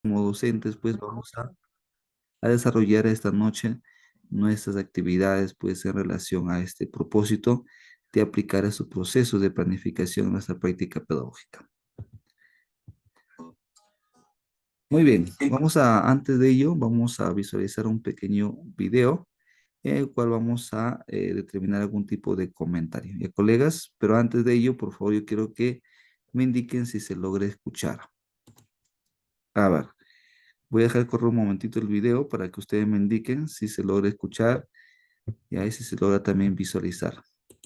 Como docentes, pues vamos a desarrollar esta noche nuestras actividades, pues en relación a este propósito de aplicar esos procesos de planificación en nuestra práctica pedagógica. Muy bien, antes de ello, vamos a visualizar un pequeño video en el cual vamos a determinar algún tipo de comentario. Ya, colegas, pero antes de ello, por favor, yo quiero que me indiquen si se logra escuchar. A ver, voy a dejar correr un momentito el video para que ustedes me indiquen si se logra escuchar y ahí si se logra también visualizar.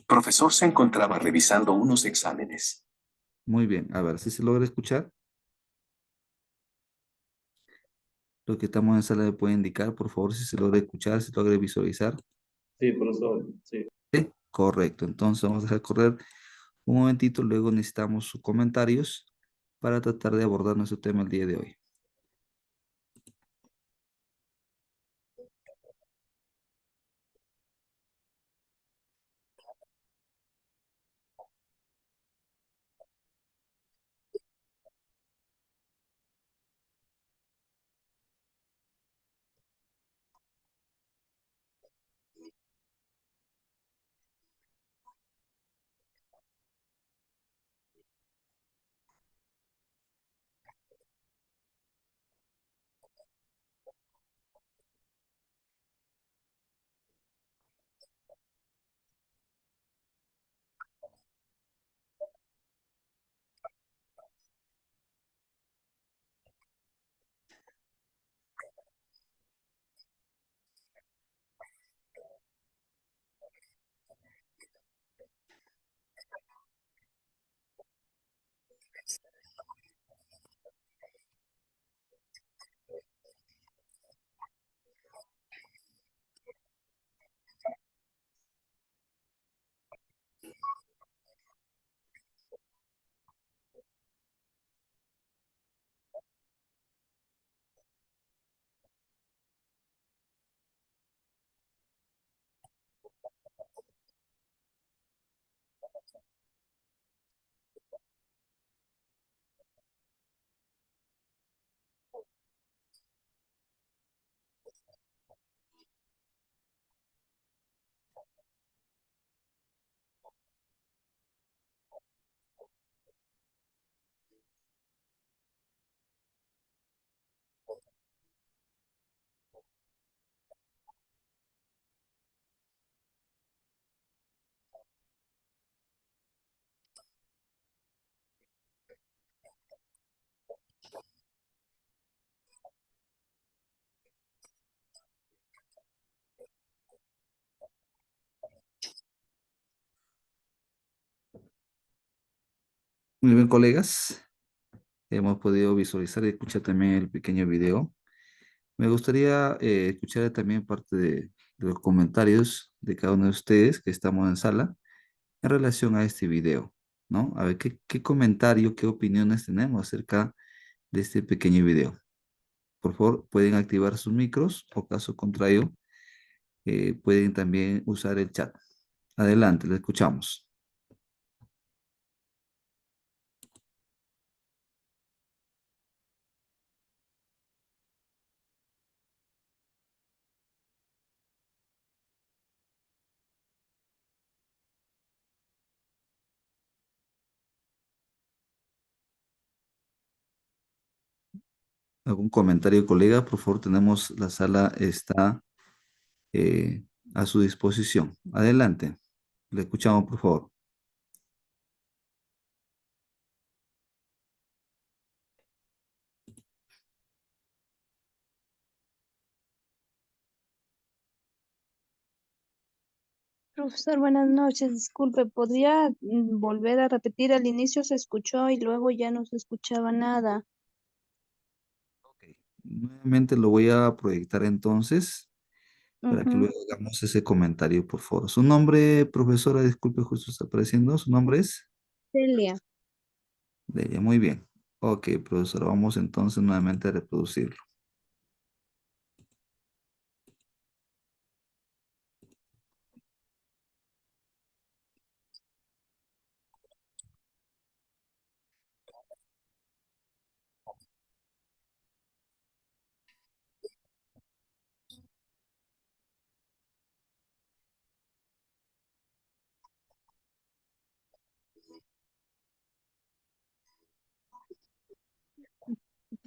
Profesor se encontraba revisando unos exámenes. Muy bien, a ver si se logra escuchar. Los que estamos en sala me pueden indicar, por favor, si se logra escuchar, si se logra visualizar. Sí, profesor, sí. Sí, correcto. Entonces vamos a dejar correr un momentito, luego necesitamos sus comentarios para tratar de abordar nuestro tema el día de hoy. Muy bien, colegas. Hemos podido visualizar y escuchar también el pequeño video. Me gustaría escuchar también parte de los comentarios de cada uno de ustedes que estamos en sala en relación a este video, ¿no? A ver, ¿qué comentario, qué opiniones tenemos acerca de este pequeño video? Por favor, pueden activar sus micros o caso contrario, pueden también usar el chat. Adelante, le escuchamos. ¿Algún comentario, colega? Por favor, tenemos la sala está eh, a su disposición. Adelante, le escuchamos, por favor. Profesor, buenas noches. Disculpe, ¿podría volver a repetir? Al inicio se escuchó y luego ya no se escuchaba nada. Ok. Nuevamente lo voy a proyectar entonces para que Ujú. luego hagamos ese comentario, por favor. Su nombre, profesora, disculpe, justo está apareciendo. Su nombre es Celia. Delia. Muy bien. Ok, profesora, vamos entonces nuevamente a reproducirlo.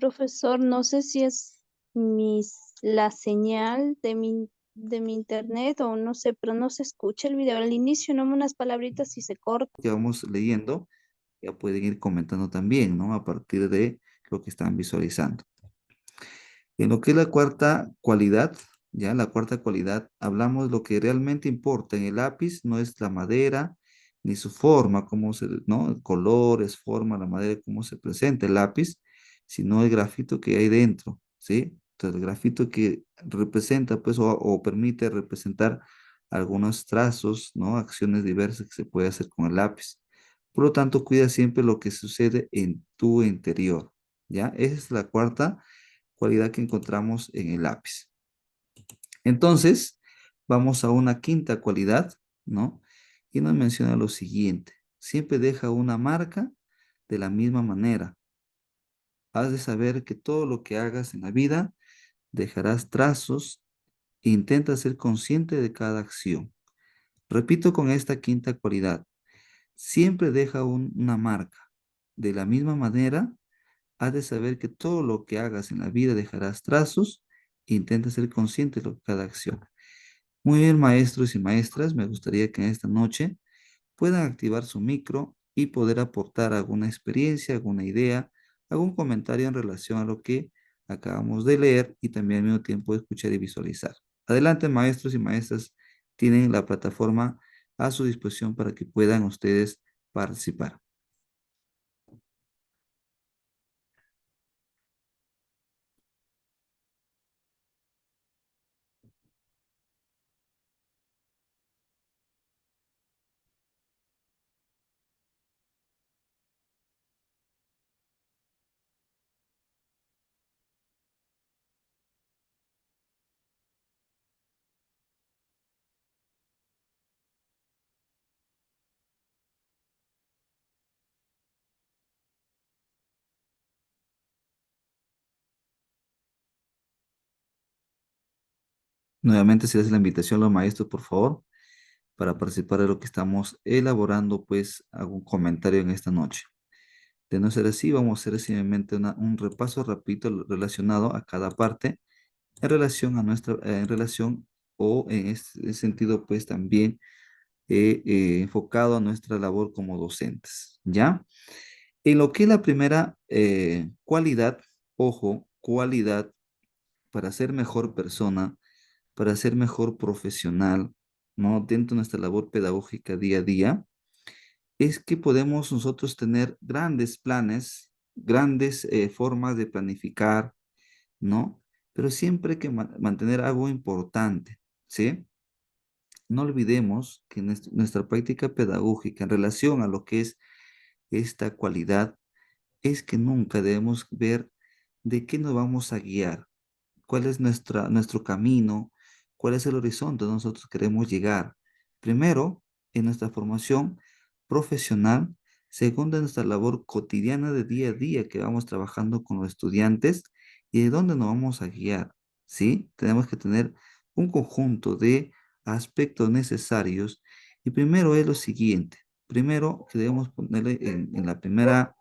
Profesor, no sé si es la señal de mi internet o no sé, pero no se escucha el video. Al inicio, no unas palabritas y se corta. Que vamos leyendo, ya pueden ir comentando también, ¿no? A partir de lo que están visualizando. En lo que es la cuarta cualidad, ya la cuarta cualidad, hablamos de lo que realmente importa en el lápiz, no es la madera ni su forma, cómo se, ¿no? El color, es forma, la madera, cómo se presenta el lápiz, sino el grafito que hay dentro, ¿sí? Entonces, el grafito que representa, pues, o permite representar algunos trazos, ¿no? Acciones diversas que se puede hacer con el lápiz. Por lo tanto, cuida siempre lo que sucede en tu interior, ¿ya? Esa es la cuarta cualidad que encontramos en el lápiz. Entonces, vamos a una quinta cualidad, ¿no? Y nos menciona lo siguiente: siempre deja una marca de la misma manera. Has de saber que todo lo que hagas en la vida dejarás trazos e intenta ser consciente de cada acción. Repito con esta quinta cualidad: siempre deja una marca. De la misma manera, has de saber que todo lo que hagas en la vida dejarás trazos e intenta ser consciente de cada acción. Muy bien, maestros y maestras, me gustaría que en esta noche puedan activar su micro y poder aportar alguna experiencia, alguna idea, algún comentario en relación a lo que acabamos de leer y también al mismo tiempo escuchar y visualizar. Adelante, maestros y maestras, tienen la plataforma a su disposición para que puedan ustedes participar. Nuevamente se les hace la invitación a los maestros, por favor, para participar de lo que estamos elaborando, pues, algún comentario en esta noche. De no ser así, vamos a hacer simplemente un repaso rápido relacionado a cada parte en relación a en relación o en este sentido, pues, también enfocado a nuestra labor como docentes, ¿ya? En lo que es la primera cualidad, ojo, cualidad para ser mejor persona, para ser mejor profesional, ¿no? Dentro de nuestra labor pedagógica día a día, es que podemos nosotros tener grandes planes, grandes formas de planificar, ¿no? Pero siempre hay que mantener algo importante, ¿sí? No olvidemos que nuestra práctica pedagógica en relación a lo que es esta cualidad es que nunca debemos ver de qué nos vamos a guiar, cuál es nuestro camino, cuál es el horizonte donde nosotros queremos llegar. Primero, en nuestra formación profesional. Segundo, en nuestra labor cotidiana de día a día que vamos trabajando con los estudiantes y de dónde nos vamos a guiar. ¿Sí? Tenemos que tener un conjunto de aspectos necesarios. Y primero es lo siguiente. Primero que debemos ponerle en la primera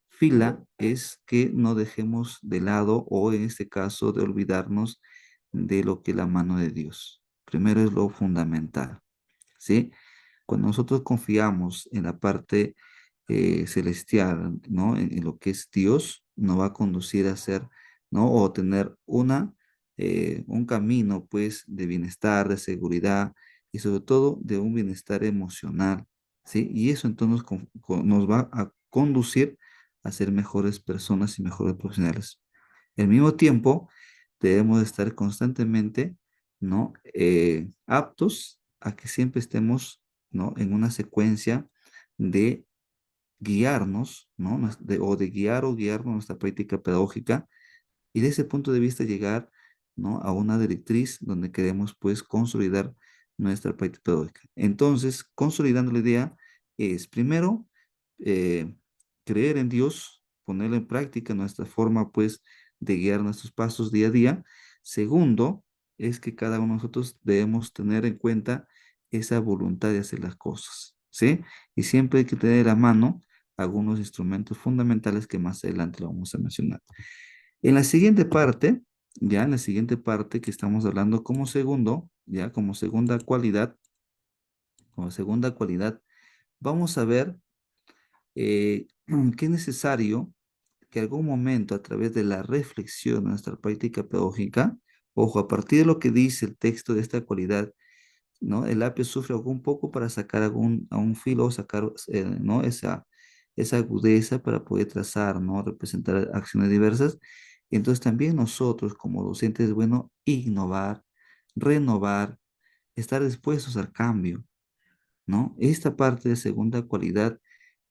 fila es que no dejemos de lado o en este caso de olvidarnos de lo que es la mano de Dios. Primero es lo fundamental, ¿sí? Cuando nosotros confiamos en la parte celestial, ¿no? En lo que es Dios, nos va a conducir a ser, ¿no? O tener un camino, pues, de bienestar, de seguridad y sobre todo de un bienestar emocional, ¿sí? Y eso entonces nos va a conducir a ser mejores personas y mejores profesionales. Al mismo tiempo, debemos estar constantemente, ¿no? Aptos a que siempre estemos, ¿no? En una secuencia de guiarnos, ¿no? O de guiar o guiarnos nuestra práctica pedagógica y de ese punto de vista llegar, ¿no? A una directriz donde queremos, pues, consolidar nuestra práctica pedagógica. Entonces, consolidando la idea es, primero, eh, creer en Dios, ponerlo en práctica nuestra forma, pues, de guiar nuestros pasos día a día. Segundo, es que cada uno de nosotros debemos tener en cuenta esa voluntad de hacer las cosas, ¿sí? Y siempre hay que tener a mano algunos instrumentos fundamentales que más adelante lo vamos a mencionar. En la siguiente parte, ya en la siguiente parte que estamos hablando como segundo, ya como segunda cualidad, vamos a ver que es necesario que algún momento a través de la reflexión de nuestra práctica pedagógica, ojo, a partir de lo que dice el texto de esta cualidad, ¿no? El lápiz sufre algún poco para sacar a un filo, sacar, ¿no? Esa agudeza para poder trazar, ¿no? Representar acciones diversas. Y entonces también nosotros como docentes es bueno innovar, renovar, estar dispuestos al cambio, ¿no? Esta parte de segunda cualidad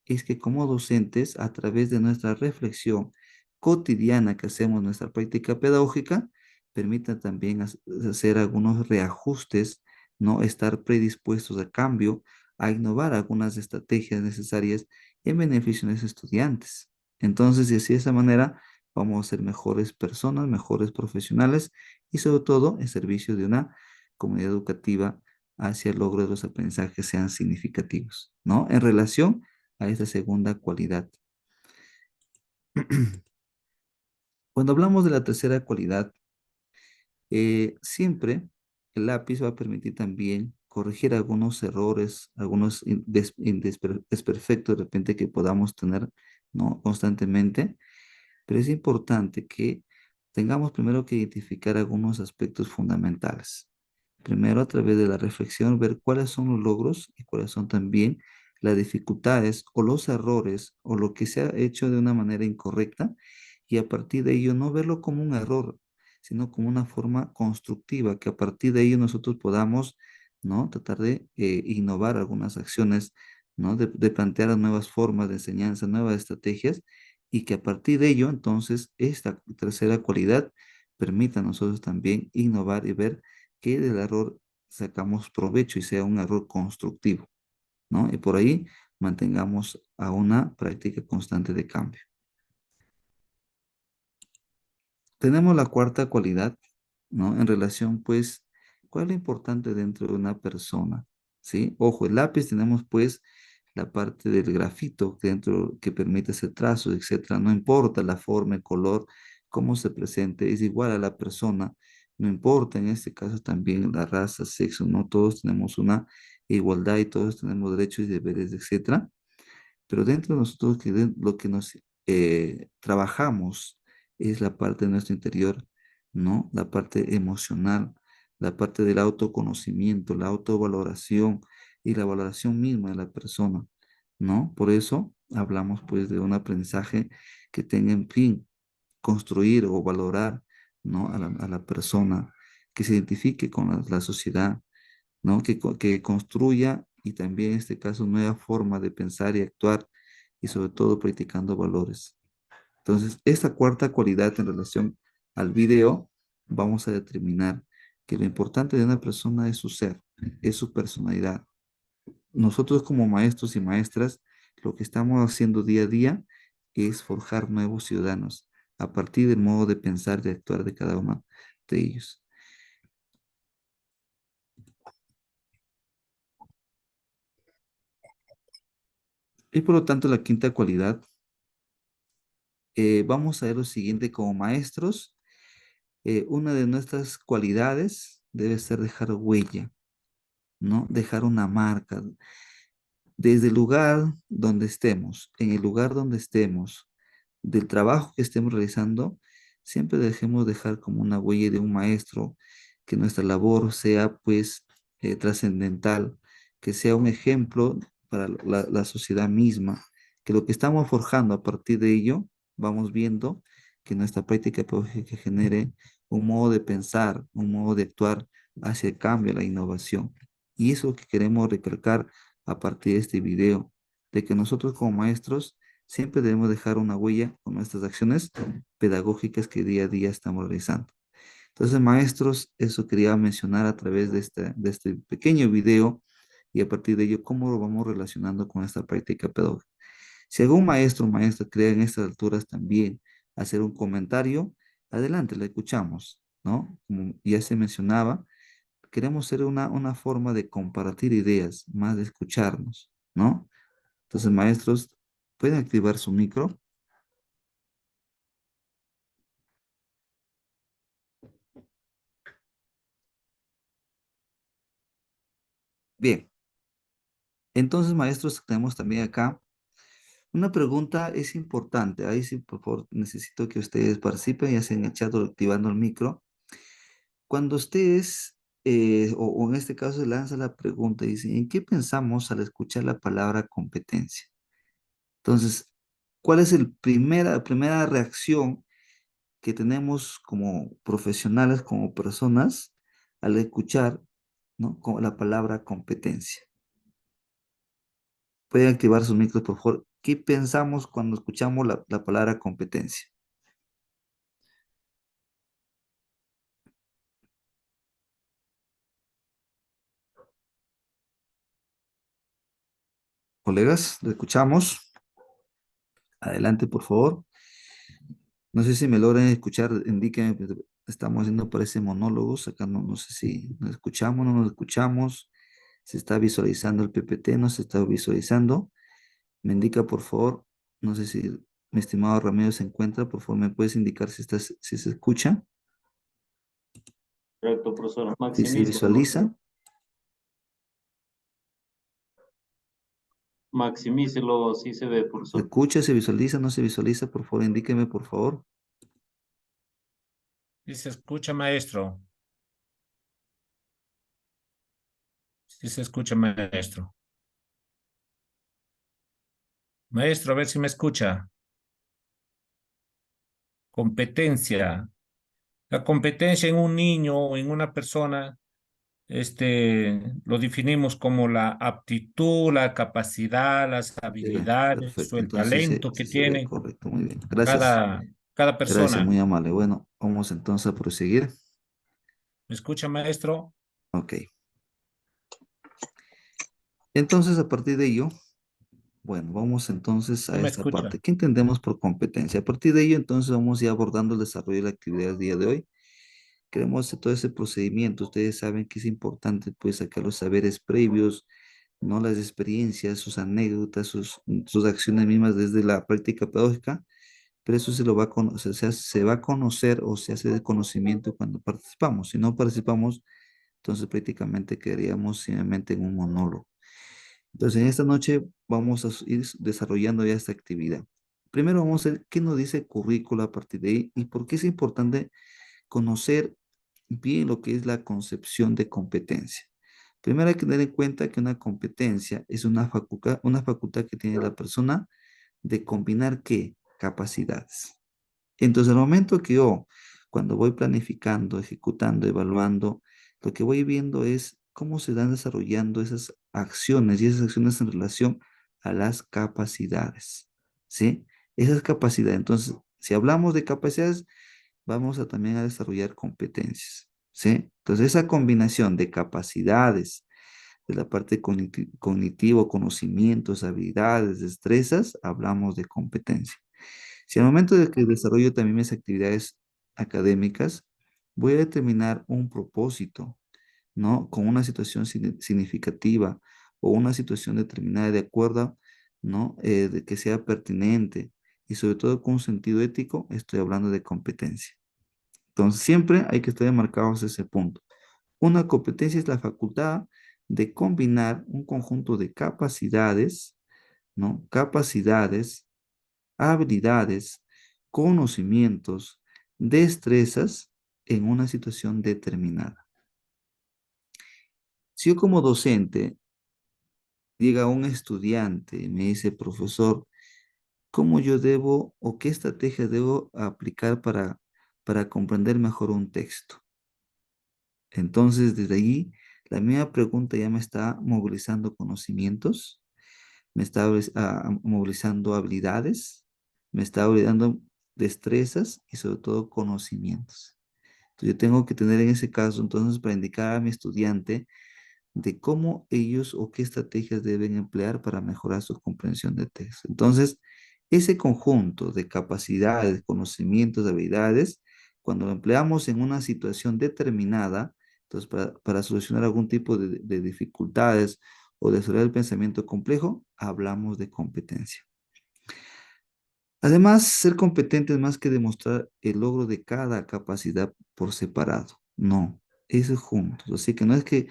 es que como docentes, a través de nuestra reflexión cotidiana que hacemos en nuestra práctica pedagógica, permita también hacer algunos reajustes, ¿no? Estar predispuestos a cambio, a innovar algunas estrategias necesarias en beneficio de los estudiantes. Entonces, y así de esa manera, vamos a ser mejores personas, mejores profesionales y sobre todo en servicio de una comunidad educativa hacia el logro de los aprendizajes sean significativos, ¿no? En relación a esta segunda cualidad. Cuando hablamos de la tercera cualidad, siempre el lápiz va a permitir también corregir algunos errores, algunos desperfectos de repente que podamos tener, ¿no? Constantemente, pero es importante que tengamos primero que identificar algunos aspectos fundamentales. Primero, a través de la reflexión, ver cuáles son los logros y cuáles son también las dificultades o los errores o lo que se ha hecho de una manera incorrecta y a partir de ello no verlo como un error, sino como una forma constructiva, que a partir de ello nosotros podamos, ¿no? Tratar de innovar algunas acciones, ¿no? De plantear nuevas formas de enseñanza, nuevas estrategias y que a partir de ello, entonces, esta tercera cualidad permita a nosotros también innovar y ver que del error sacamos provecho y sea un error constructivo, ¿no? Y por ahí mantengamos a una práctica constante de cambio. Tenemos la cuarta cualidad, ¿no? En relación, pues, ¿cuál es lo importante dentro de una persona? ¿Sí? Ojo, el lápiz tenemos, pues, la parte del grafito que dentro que permite hacer trazos, etcétera. No importa la forma, el color, cómo se presente, es igual a la persona. No importa en este caso también la raza, sexo, no todos tenemos una igualdad y todos tenemos derechos y deberes, etcétera. Pero dentro de nosotros lo que nos trabajamos es la parte de nuestro interior, ¿no? La parte emocional, la parte del autoconocimiento, la autovaloración y la valoración misma de la persona, ¿no? Por eso hablamos pues de un aprendizaje que tenga en fin construir o valorar, ¿no? A la persona, que se identifique con la sociedad, ¿no? Que construya y también en este caso nueva forma de pensar y actuar y sobre todo practicando valores. Entonces, esta cuarta cualidad en relación al video, vamos a determinar que lo importante de una persona es su ser, es su personalidad. Nosotros como maestros y maestras, lo que estamos haciendo día a día es forjar nuevos ciudadanos a partir del modo de pensar y de actuar de cada uno de ellos. Y por lo tanto, la quinta cualidad, vamos a ver lo siguiente como maestros. Una de nuestras cualidades debe ser dejar huella, ¿no? Dejar una marca. Desde el lugar donde estemos, en el lugar donde estemos, del trabajo que estemos realizando, siempre dejemos dejar como una huella de un maestro, que nuestra labor sea pues trascendental, que sea un ejemplo para la sociedad misma, que lo que estamos forjando a partir de ello, vamos viendo que nuestra práctica pedagógica genere un modo de pensar, un modo de actuar hacia el cambio, la innovación. Y eso es lo que queremos recalcar a partir de este video, de que nosotros como maestros siempre debemos dejar una huella con nuestras acciones pedagógicas que día a día estamos realizando. Entonces, maestros, eso quería mencionar a través de este pequeño video y a partir de ello, cómo lo vamos relacionando con esta práctica pedagógica. Si algún maestro o maestra cree en estas alturas también hacer un comentario, adelante, le escuchamos, ¿no? Como ya se mencionaba, queremos ser una forma de compartir ideas, más de escucharnos, ¿no? Entonces, maestros, pueden activar su micro. Bien, entonces, maestros, tenemos también acá una pregunta, es importante. Ahí sí, por favor, necesito que ustedes participen, ya sea en el chat o activando el micro. Cuando ustedes, o en este caso, se lanza la pregunta y dicen, ¿en qué pensamos al escuchar la palabra competencia? Entonces, ¿cuál es la primera reacción que tenemos como profesionales, como personas, al escuchar, ¿no? Con la palabra competencia? Pueden activar sus micros, por favor. ¿Qué pensamos cuando escuchamos la palabra competencia? Colegas, ¿lo escuchamos? Adelante, por favor. No sé si me logran escuchar, indíquenme, pues, estamos haciendo parece monólogos, acá no sé si nos escuchamos, no nos escuchamos, se está visualizando el PPT, no se está visualizando. Me indica, por favor, no sé si mi estimado Ramiro se encuentra, por favor, me puedes indicar si se escucha, Correcto, profesor. si se Maximícelo. visualiza, Maximícelo, sí se ve, se profesor. escucha, se visualiza, no se visualiza, por favor, indíqueme, por favor. Sí se escucha, maestro. Sí se escucha, maestro. Maestro, a ver si me escucha. Competencia. La competencia en un niño o en una persona, lo definimos como la aptitud, la capacidad, las Se ve, habilidades o perfecto, el entonces talento que sí se ve, tiene correcto, muy bien. Gracias, cada gracias, persona. muy amable. Bueno, vamos entonces a proseguir. ¿Me escucha, maestro? Ok. Entonces, a partir de ello, bueno, vamos entonces No a me esta escucha. parte. ¿Qué entendemos por competencia? A partir de ello, entonces vamos ya abordando el desarrollo de la actividad del día de hoy. Queremos hacer todo ese procedimiento. Ustedes saben que es importante, pues, sacar los saberes previos, no las experiencias, sus anécdotas, sus acciones mismas desde la práctica pedagógica, pero eso se lo va a conocer, se va a conocer o se hace de conocimiento cuando participamos. Si no participamos, entonces prácticamente quedaríamos simplemente en un monólogo. Entonces, en esta noche vamos a ir desarrollando ya esta actividad. Primero vamos a ver qué nos dice el currículo a partir de ahí y por qué es importante conocer bien lo que es la concepción de competencia. Primero hay que tener en cuenta que una competencia es una facultad que tiene la persona de combinar qué capacidades. Entonces, al momento que yo, cuando voy planificando, ejecutando, evaluando, lo que voy viendo es cómo se dan desarrollando esas acciones y esas acciones en relación a las capacidades, ¿sí? Esas capacidades. Entonces, si hablamos de capacidades, vamos a también a desarrollar competencias, ¿sí? Entonces, esa combinación de capacidades, de la parte cognitivo, conocimientos, habilidades, destrezas, hablamos de competencia. Si al momento de que desarrollo también mis actividades académicas, voy a determinar un propósito, ¿no? Con una situación significativa o una situación determinada de acuerdo, ¿no? De que sea pertinente y sobre todo con un sentido ético, estoy hablando de competencia. Entonces, siempre hay que estar marcados ese punto. Una competencia es la facultad de combinar un conjunto de capacidades, ¿no? Capacidades, habilidades, conocimientos, destrezas en una situación determinada. Si yo como docente llega un estudiante y me dice, profesor, ¿cómo yo debo o qué estrategia debo aplicar para comprender mejor un texto? Entonces, desde ahí, la misma pregunta ya me está movilizando conocimientos, me está movilizando habilidades, me está habilitando destrezas y sobre todo conocimientos. Entonces, yo tengo que tener en ese caso, entonces, para indicar a mi estudiante de cómo ellos o qué estrategias deben emplear para mejorar su comprensión de texto. Entonces, ese conjunto de capacidades, conocimientos, habilidades, cuando lo empleamos en una situación determinada, entonces para solucionar algún tipo de dificultades o desarrollar el pensamiento complejo, hablamos de competencia. Además, ser competente es más que demostrar el logro de cada capacidad por separado. No, es juntos. Así que no es que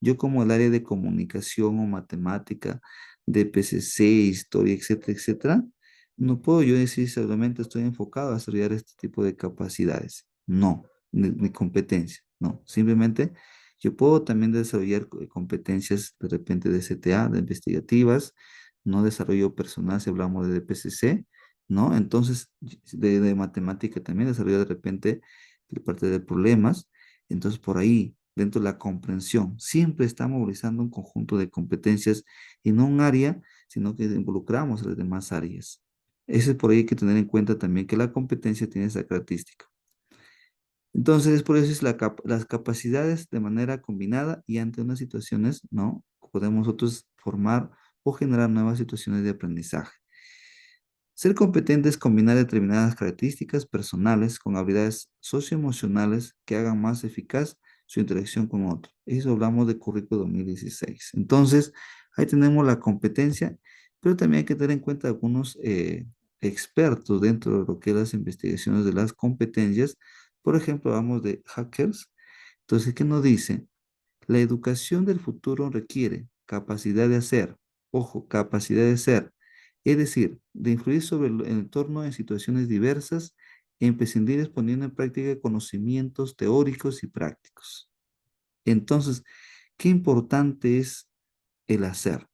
Yo como el área de comunicación o matemática, de PCC, historia, etcétera, etcétera, no puedo yo decir solamente estoy enfocado a desarrollar este tipo de capacidades. No, ni competencia, no. Simplemente yo puedo también desarrollar competencias de repente de CTA, de investigativas, no desarrollo personal si hablamos de PCC, ¿no? Entonces, de matemática también desarrollo de repente la parte de problemas. Entonces, por ahí, dentro de la comprensión, siempre está movilizando un conjunto de competencias y no un área, sino que involucramos a las demás áreas. Eso es por ahí hay que tener en cuenta también que la competencia tiene esa característica. Entonces, por eso es las capacidades de manera combinada y ante unas situaciones, ¿no? Podemos nosotros formar o generar nuevas situaciones de aprendizaje. Ser competente es combinar determinadas características personales con habilidades socioemocionales que hagan más eficaz su interacción con otros. Eso hablamos de currículo 2016. Entonces, ahí tenemos la competencia, pero también hay que tener en cuenta algunos expertos dentro de lo que es las investigaciones de las competencias. Por ejemplo, hablamos de hackers. Entonces, ¿qué nos dice? La educación del futuro requiere capacidad de hacer, ojo, capacidad de ser, es decir, de influir sobre el entorno en situaciones diversas e imprescindibles poniendo en práctica conocimientos teóricos y prácticos. Entonces, qué importante es el hacer.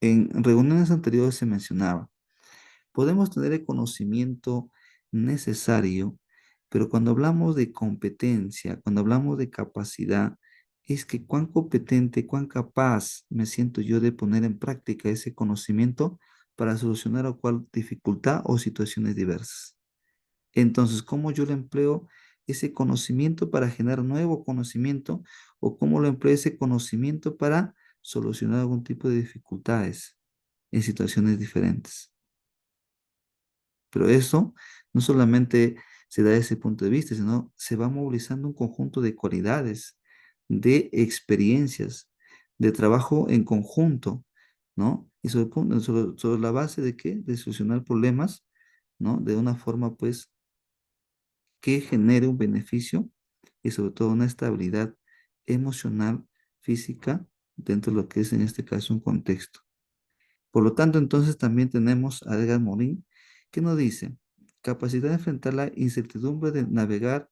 En reuniones anteriores se mencionaba, podemos tener el conocimiento necesario, pero cuando hablamos de competencia, cuando hablamos de capacidad, es que cuán competente, cuán capaz me siento yo de poner en práctica ese conocimiento para solucionar cual dificultad o situaciones diversas. Entonces, ¿cómo yo le empleo ese conocimiento para generar nuevo conocimiento o cómo lo empleo ese conocimiento para solucionar algún tipo de dificultades en situaciones diferentes? Pero eso no solamente se da desde ese punto de vista, sino se va movilizando un conjunto de cualidades, de experiencias, de trabajo en conjunto, ¿no? Y sobre la base de qué? De solucionar problemas, ¿no? De una forma, pues, que genere un beneficio y sobre todo una estabilidad emocional, física, dentro de lo que es en este caso un contexto. Por lo tanto, entonces también tenemos a Edgar Morin, que nos dice, capacidad de enfrentar la incertidumbre de navegar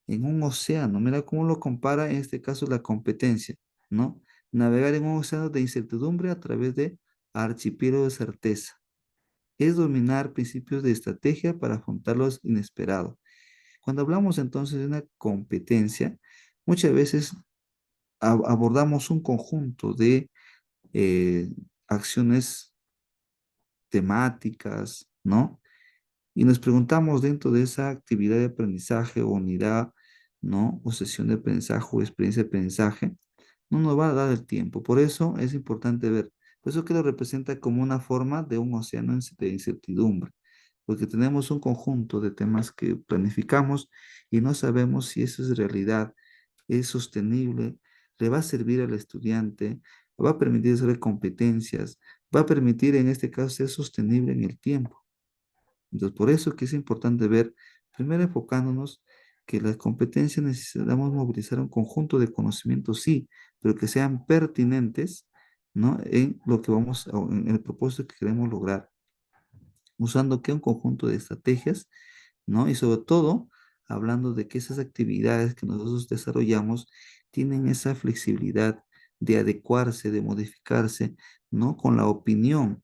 en un océano. Mira cómo lo compara en este caso la competencia, ¿no? Navegar en un océano de incertidumbre a través de archipiélago de certeza. Es dominar principios de estrategia para afrontar los inesperados. Cuando hablamos entonces de una competencia, muchas veces abordamos un conjunto de eh, acciones temáticas, ¿no? Y nos preguntamos dentro de esa actividad de aprendizaje o unidad, ¿no? O sesión de aprendizaje o experiencia de aprendizaje, no nos va a dar el tiempo. Por eso es importante ver. Por eso que lo representa como una forma de un océano de incertidumbre. Porque tenemos un conjunto de temas que planificamos y no sabemos si eso es realidad, es sostenible, le va a servir al estudiante, va a permitir desarrollar competencias, va a permitir en este caso ser sostenible en el tiempo. Entonces, por eso que es importante ver, primero enfocándonos que las competencias necesitamos movilizar un conjunto de conocimientos, sí, pero que sean pertinentes, ¿no? En lo que vamos, o en el propósito que queremos lograr, usando que un conjunto de estrategias, ¿no? Y sobre todo, hablando de que esas actividades que nosotros desarrollamos tienen esa flexibilidad de adecuarse, de modificarse, ¿no? Con la opinión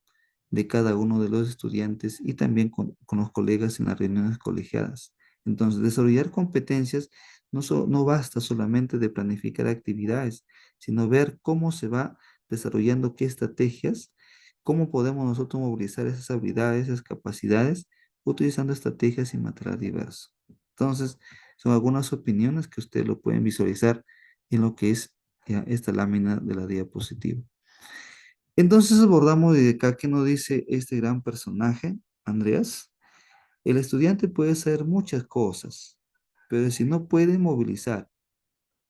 de cada uno de los estudiantes y también con los colegas en las reuniones colegiadas. Entonces, desarrollar competencias no basta solamente de planificar actividades, sino ver cómo se va desarrollando qué estrategias, cómo podemos nosotros movilizar esas habilidades, esas capacidades, utilizando estrategias y material diverso. Entonces, son algunas opiniones que ustedes lo pueden visualizar en lo que es esta lámina de la diapositiva. Entonces abordamos de acá que nos dice este gran personaje, Andreas. El estudiante puede saber muchas cosas, pero si no puede movilizar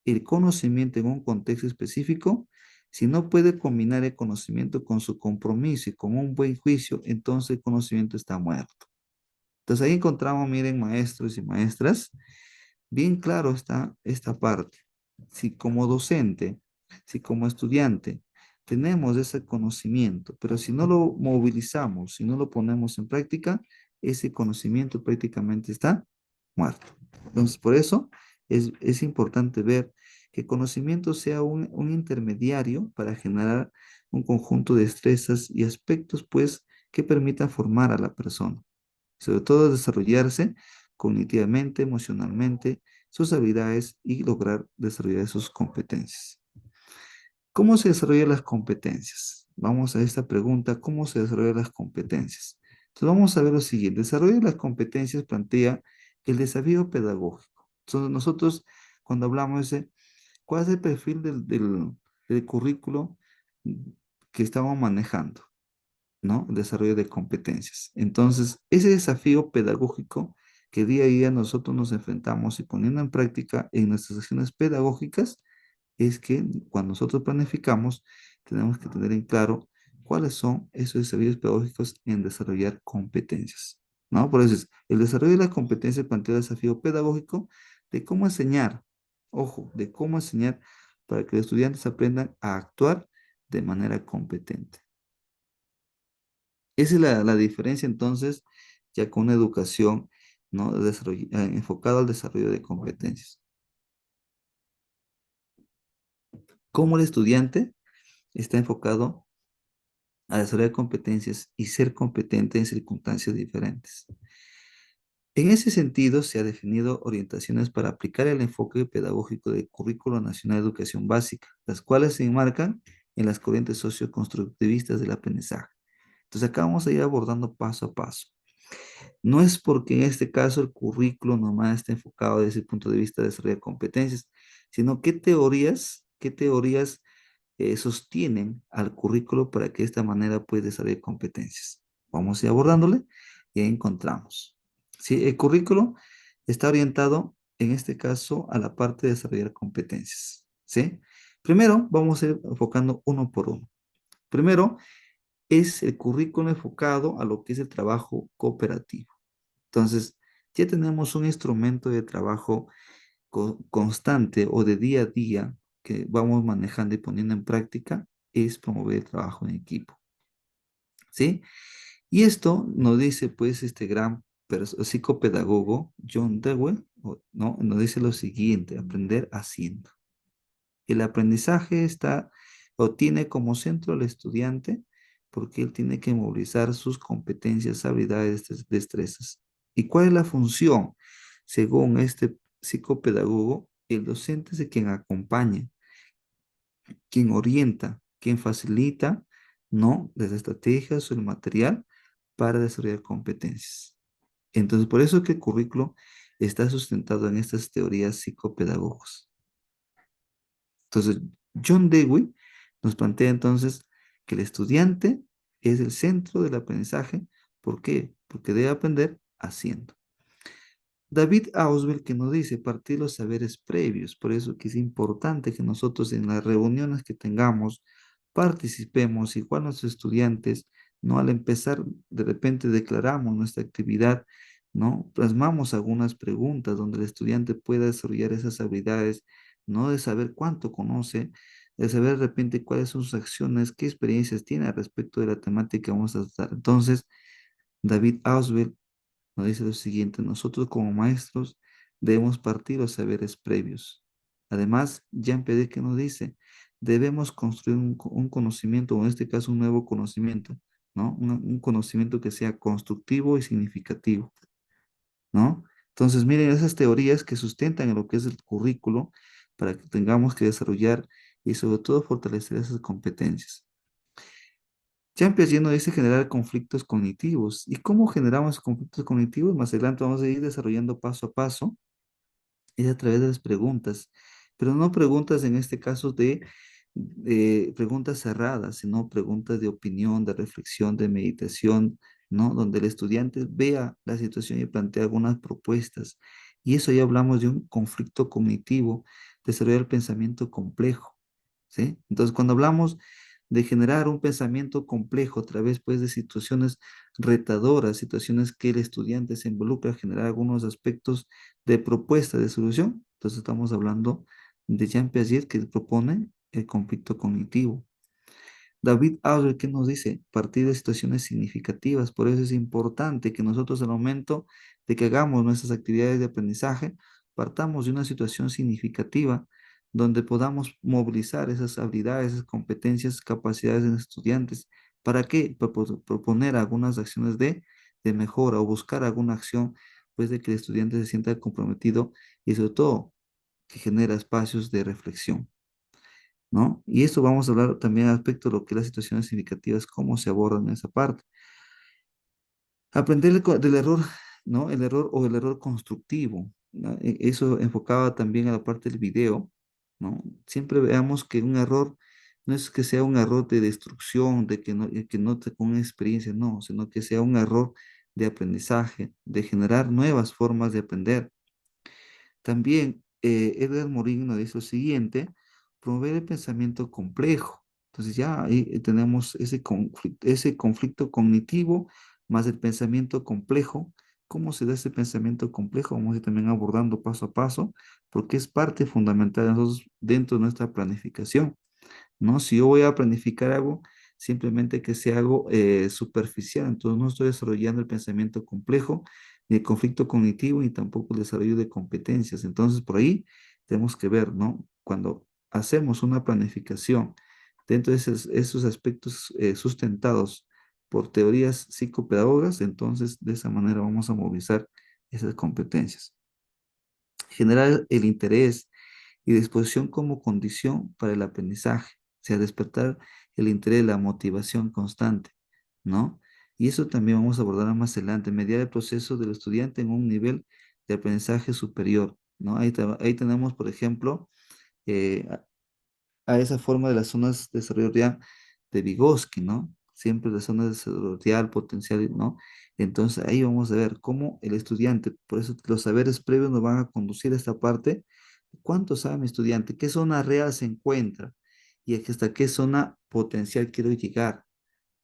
el conocimiento en un contexto específico, si no puede combinar el conocimiento con su compromiso y con un buen juicio, entonces el conocimiento está muerto. Entonces ahí encontramos, miren, maestros y maestras, bien claro está esta parte, si como docente, si como estudiante tenemos ese conocimiento, pero si no lo movilizamos, si no lo ponemos en práctica, ese conocimiento prácticamente está muerto. Entonces, por eso es importante ver que conocimiento sea un intermediario para generar un conjunto de destrezas y aspectos, pues, que permitan formar a la persona, sobre todo desarrollarse cognitivamente, emocionalmente, sus habilidades y lograr desarrollar sus competencias. ¿Cómo se desarrollan las competencias? Vamos a esta pregunta, ¿cómo se desarrollan las competencias? Entonces vamos a ver lo siguiente. El desarrollo de las competencias plantea el desafío pedagógico. Entonces nosotros cuando hablamos de cuál es el perfil del currículo que estamos manejando, ¿no? El desarrollo de competencias. Entonces, ese desafío pedagógico que día a día nosotros nos enfrentamos y poniendo en práctica en nuestras acciones pedagógicas, es que cuando nosotros planificamos, tenemos que tener en claro cuáles son esos desafíos pedagógicos en desarrollar competencias, ¿no? Por eso el desarrollo de las competencias plantea el desafío pedagógico de cómo enseñar, ojo, de cómo enseñar para que los estudiantes aprendan a actuar de manera competente. Esa es la diferencia entonces, ya con una educación, ¿no? Enfocada al desarrollo de competencias. Cómo el estudiante está enfocado a desarrollar competencias y ser competente en circunstancias diferentes. En ese sentido, se ha definido orientaciones para aplicar el enfoque pedagógico del Currículo Nacional de Educación Básica, las cuales se enmarcan en las corrientes socioconstructivistas del aprendizaje. Entonces, acá vamos a ir abordando paso a paso. No es porque en este caso el currículo nomás está enfocado desde el punto de vista de desarrollar competencias, sino qué teorías sostienen al currículo para que de esta manera pueda desarrollar competencias. Vamos a ir abordándole y ahí encontramos. ¿Sí? El currículo está orientado, en este caso, a la parte de desarrollar competencias. ¿Sí? Primero, vamos a ir enfocando uno por uno. Primero, es el currículo enfocado a lo que es el trabajo cooperativo. Entonces, ya tenemos un instrumento de trabajo constante o de día a día que vamos manejando y poniendo en práctica, es promover el trabajo en equipo. ¿Sí? Y esto nos dice, pues, este gran psicopedagogo, John Dewey, ¿no? Nos dice lo siguiente: aprender haciendo. El aprendizaje está o tiene como centro al estudiante porque él tiene que movilizar sus competencias, habilidades, destrezas. ¿Y cuál es la función? Según este psicopedagogo, el docente es quien acompaña, quien orienta, quien facilita, ¿no? Las estrategias o el material para desarrollar competencias. Entonces, por eso es que el currículo está sustentado en estas teorías psicopedagógicas. Entonces, John Dewey nos plantea entonces que el estudiante es el centro del aprendizaje. ¿Por qué? Porque debe aprender haciendo. David Ausubel que nos dice partir los saberes previos, por eso que es importante que nosotros en las reuniones que tengamos participemos, igual nuestros estudiantes, ¿no? Al empezar, de repente declaramos nuestra actividad, ¿no? Plasmamos algunas preguntas donde el estudiante pueda desarrollar esas habilidades, ¿no? De saber cuánto conoce, de saber de repente cuáles son sus acciones, qué experiencias tiene al respecto de la temática que vamos a tratar. Entonces, David Ausubel nos dice lo siguiente: nosotros como maestros debemos partir los saberes previos. Además, Jean Piaget nos dice, debemos construir un conocimiento, o en este caso un nuevo conocimiento, ¿no? Un conocimiento que sea constructivo y significativo, ¿no? Entonces, miren esas teorías que sustentan en lo que es el currículo para que tengamos que desarrollar y sobre todo fortalecer esas competencias. Jean Piaget nos dice generar conflictos cognitivos. ¿Y cómo generamos conflictos cognitivos? Más adelante vamos a ir desarrollando paso a paso, es a través de las preguntas, pero no preguntas en este caso de preguntas cerradas, sino preguntas de opinión, de reflexión, de meditación, ¿no? Donde el estudiante vea la situación y plantea algunas propuestas. Y eso ya hablamos de un conflicto cognitivo, desarrollar el pensamiento complejo, ¿sí? Entonces, cuando hablamos de generar un pensamiento complejo a través, pues, de situaciones retadoras, situaciones que el estudiante se involucra a generar algunos aspectos de propuesta de solución. Entonces estamos hablando de Jean Piaget que propone el conflicto cognitivo. David Ausubel, ¿qué nos dice? Partir de situaciones significativas. Por eso es importante que nosotros al momento de que hagamos nuestras actividades de aprendizaje, partamos de una situación significativa donde podamos movilizar esas habilidades, esas competencias, capacidades en estudiantes. ¿Para qué? Para proponer algunas acciones de mejora o buscar alguna acción, pues de que el estudiante se sienta comprometido y sobre todo que genera espacios de reflexión. ¿No? Y esto vamos a hablar también al aspecto de lo que es las situaciones significativas, cómo se abordan en esa parte. Aprender del error, ¿no? El error o el error constructivo, ¿no? Eso enfocaba también a la parte del video, ¿no? Siempre veamos que un error no es que sea un error de destrucción, de que no te con experiencia, no, sino que sea un error de aprendizaje, de generar nuevas formas de aprender. También Edgar Morin nos dice lo siguiente: promover el pensamiento complejo. Entonces ya ahí tenemos ese conflicto cognitivo más el pensamiento complejo. ¿Cómo se da ese pensamiento complejo? Vamos a ir también abordando paso a paso, porque es parte fundamental de nosotros dentro de nuestra planificación. ¿No? Si yo voy a planificar algo, simplemente que sea algo superficial, entonces no estoy desarrollando el pensamiento complejo, ni el conflicto cognitivo, ni tampoco el desarrollo de competencias. Entonces, por ahí tenemos que ver, ¿no? Cuando hacemos una planificación dentro de esos aspectos sustentados por teorías psicopedagogas, entonces de esa manera vamos a movilizar esas competencias. Generar el interés y disposición como condición para el aprendizaje, o sea, despertar el interés, la motivación constante, ¿no? Y eso también vamos a abordar más adelante, mediar el proceso del estudiante en un nivel de aprendizaje superior, ¿no? Ahí tenemos, por ejemplo, eh, a esa forma de las zonas de desarrollo real de Vygotsky, ¿no? Siempre las zonas de desarrollo real, potencial, ¿no? Entonces ahí vamos a ver cómo el estudiante, por eso los saberes previos nos van a conducir a esta parte. ¿Cuánto sabe mi estudiante? ¿Qué zona real se encuentra? Y hasta qué zona potencial quiero llegar.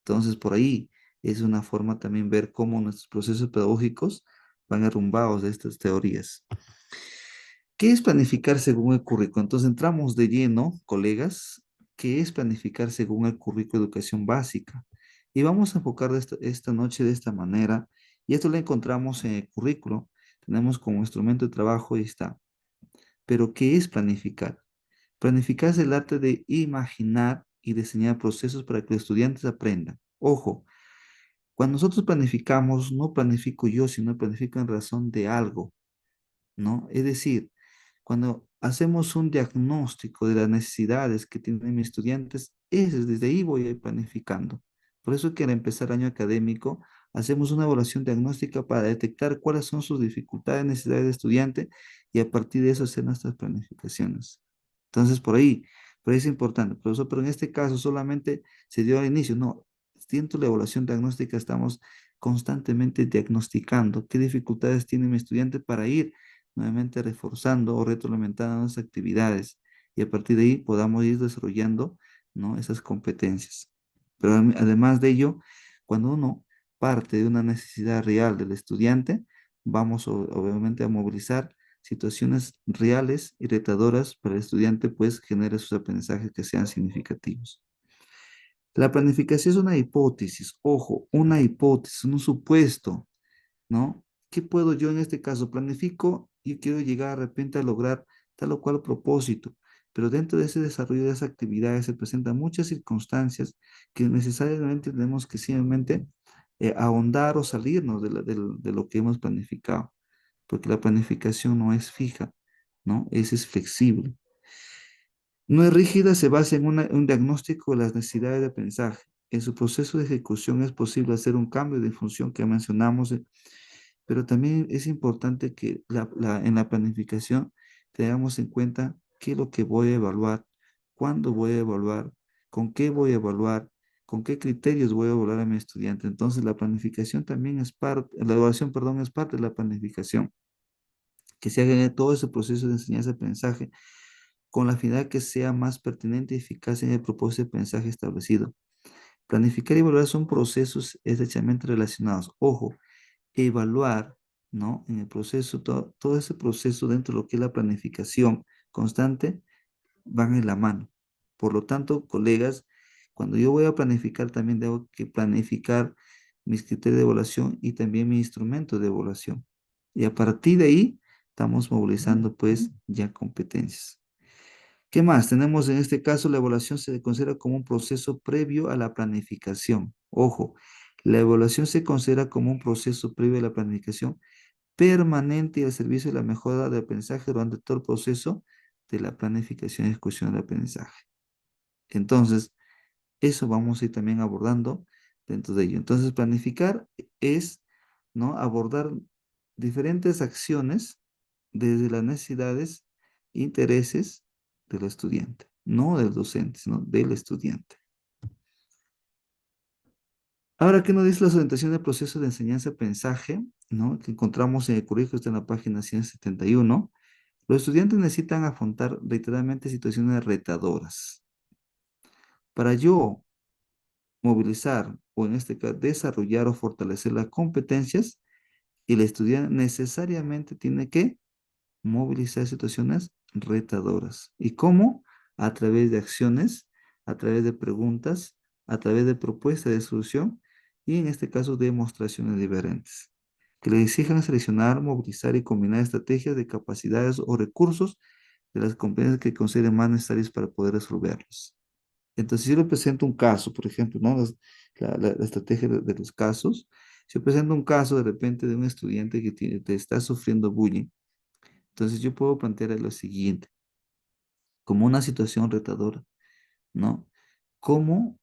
Entonces por ahí es una forma también ver cómo nuestros procesos pedagógicos van arrumbados de estas teorías. ¿Qué es planificar según el currículo? Entonces entramos de lleno, colegas, ¿qué es planificar según el currículo de educación básica? Y vamos a enfocar esta noche de esta manera, y esto lo encontramos en el currículo, tenemos como instrumento de trabajo y está. Pero ¿qué es planificar? Planificar es el arte de imaginar y diseñar procesos para que los estudiantes aprendan. Ojo, cuando nosotros planificamos, no planifico yo, sino planifico en razón de algo, ¿no? Es decir, cuando hacemos un diagnóstico de las necesidades que tienen mis estudiantes, desde ahí voy a ir planificando. Por eso que al empezar el año académico, hacemos una evaluación diagnóstica para detectar cuáles son sus dificultades, necesidades de estudiante y a partir de eso hacer nuestras planificaciones. Entonces, por ahí es importante, profesor, pero en este caso solamente se dio al inicio. No, dentro de la evaluación diagnóstica estamos constantemente diagnosticando qué dificultades tiene mi estudiante para ir nuevamente reforzando o retroalimentando las actividades y a partir de ahí podamos ir desarrollando, ¿no? Esas competencias. Pero además de ello, cuando uno parte de una necesidad real del estudiante, vamos obviamente a movilizar situaciones reales y retadoras para el estudiante, pues genere sus aprendizajes que sean significativos. La planificación es una hipótesis, ojo, una hipótesis, un supuesto, ¿no? ¿Qué puedo yo en este caso? Planifico y quiero llegar de repente a lograr tal o cual propósito, pero dentro de ese desarrollo de esas actividades se presentan muchas circunstancias que necesariamente tenemos que simplemente ahondar o salirnos de lo que hemos planificado, porque la planificación no es fija, ¿no? Es flexible. No es rígida, se basa en un diagnóstico de las necesidades de aprendizaje. En su proceso de ejecución es posible hacer un cambio de función que mencionamos, pero también es importante que en la planificación tengamos en cuenta qué es lo que voy a evaluar, cuándo voy a evaluar, con qué voy a evaluar, con qué criterios voy a evaluar a mi estudiante. Entonces, la planificación también es parte, la evaluación, perdón, es parte de la planificación, que se haga en todo ese proceso de enseñanza-aprendizaje con la finalidad que sea más pertinente y eficaz en el propósito de aprendizaje establecido. Planificar y evaluar son procesos estrechamente relacionados. Ojo, evaluar, ¿no? En el proceso, todo ese proceso dentro de lo que es la planificación constante, van en la mano. Por lo tanto, colegas, cuando yo voy a planificar, también tengo que planificar mis criterios de evaluación y también mi instrumento de evaluación. Y a partir de ahí, estamos movilizando pues ya competencias. ¿Qué más? Tenemos en este caso, la evaluación se considera como un proceso previo a la planificación. Ojo, la evaluación se considera como un proceso previo a la planificación permanente y al servicio de la mejora del aprendizaje durante todo el proceso de la planificación y ejecución del aprendizaje. Entonces, eso vamos a ir también abordando dentro de ello. Entonces, planificar es, ¿no?, abordar diferentes acciones desde las necesidades, intereses del estudiante, no del docente, sino del estudiante. Ahora, ¿qué nos dice la orientación del proceso de enseñanza-aprendizaje, ¿no?, que encontramos en el currículo, está en la página 171? Los estudiantes necesitan afrontar reiteradamente situaciones retadoras. Para yo movilizar, o en este caso, desarrollar o fortalecer las competencias, el estudiante necesariamente tiene que movilizar situaciones retadoras. ¿Y cómo? A través de acciones, a través de preguntas, a través de propuestas de solución y en este caso demostraciones diferentes, que le exijan seleccionar, movilizar y combinar estrategias de capacidades o recursos de las competencias que consideren más necesarias para poder resolverlos. Entonces, si yo le presento un caso, por ejemplo, ¿no? La estrategia de los casos, si yo presento un caso de repente de un estudiante que está sufriendo bullying, entonces yo puedo plantear lo siguiente, como una situación retadora, ¿no? Cómo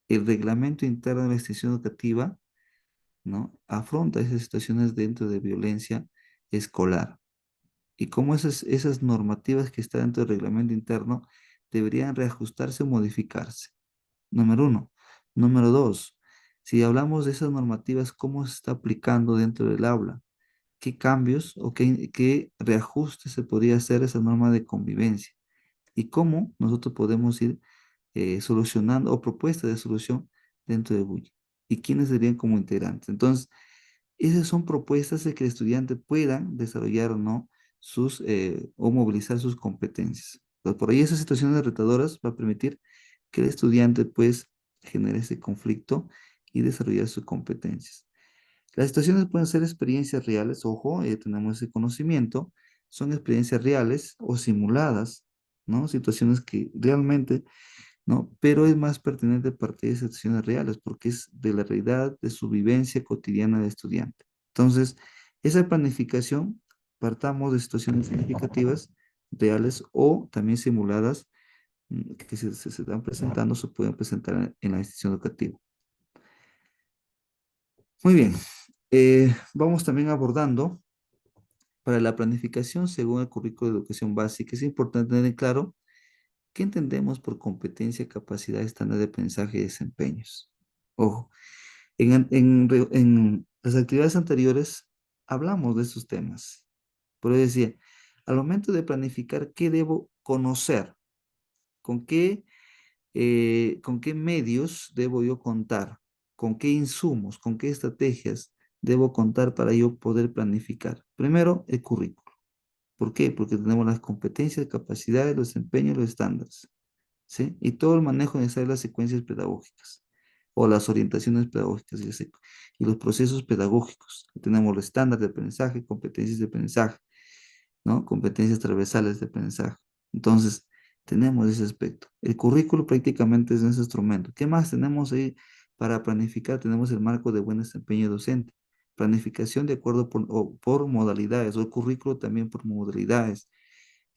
el reglamento interno de la institución educativa, ¿no?, afronta esas situaciones dentro de violencia escolar y cómo esas normativas que están dentro del reglamento interno deberían reajustarse o modificarse. Número uno. Número dos, si hablamos de esas normativas, ¿cómo se está aplicando dentro del aula? ¿Qué cambios o qué reajustes se podría hacer a esa norma de convivencia? Y cómo nosotros podemos ir solucionando o propuestas de solución dentro de bullying. ¿Y quiénes serían como integrantes? Entonces, esas son propuestas de que el estudiante pueda desarrollar o no o movilizar sus competencias. Entonces, por ahí esas situaciones retadoras va a permitir que el estudiante pues genere ese conflicto y desarrollar sus competencias. Las situaciones pueden ser experiencias reales, ojo, tenemos ese conocimiento, son experiencias reales o simuladas, ¿no? Situaciones que realmente, ¿no? Pero es más pertinente partir de situaciones reales porque es de la realidad de su vivencia cotidiana de estudiante. Entonces, esa planificación, partamos de situaciones significativas, reales o también simuladas, que se están presentando, se pueden presentar en la institución educativa. Muy bien, vamos también abordando para la planificación según el currículo de educación básica. Es importante tener en claro qué entendemos por competencia, capacidad, estándar de aprendizaje y desempeños. Ojo, en las actividades anteriores hablamos de estos temas. Pero decía, al momento de planificar, ¿qué debo conocer? ¿Con con qué medios debo yo contar? ¿Con qué insumos? ¿Con qué estrategias debo contar para yo poder planificar? Primero, el currículo. ¿Por qué? Porque tenemos las competencias, capacidades, los desempeños, los estándares, ¿sí? Y todo el manejo necesario de las secuencias pedagógicas o las orientaciones pedagógicas y los procesos pedagógicos. Tenemos los estándares de aprendizaje, competencias de aprendizaje, ¿no? Competencias transversales de aprendizaje. Entonces, tenemos ese aspecto. El currículo prácticamente es ese instrumento. ¿Qué más tenemos ahí para planificar? Tenemos el marco de buen desempeño docente. Planificación de acuerdo por modalidades, o el currículo también por modalidades.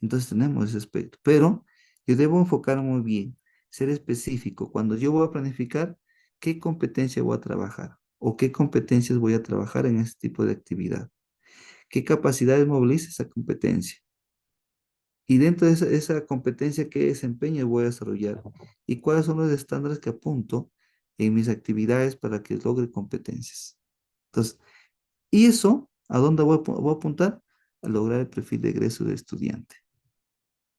Entonces tenemos ese aspecto. Pero yo debo enfocar muy bien, ser específico. Cuando yo voy a planificar, ¿qué competencia voy a trabajar? ¿O qué competencias voy a trabajar en este tipo de actividad? ¿Qué capacidades moviliza esa competencia? Y dentro de esa competencia, ¿qué desempeño voy a desarrollar? ¿Y cuáles son los estándares que apunto en mis actividades para que logre competencias? Entonces, ¿y eso a dónde voy a apuntar? A lograr el perfil de egreso de estudiante.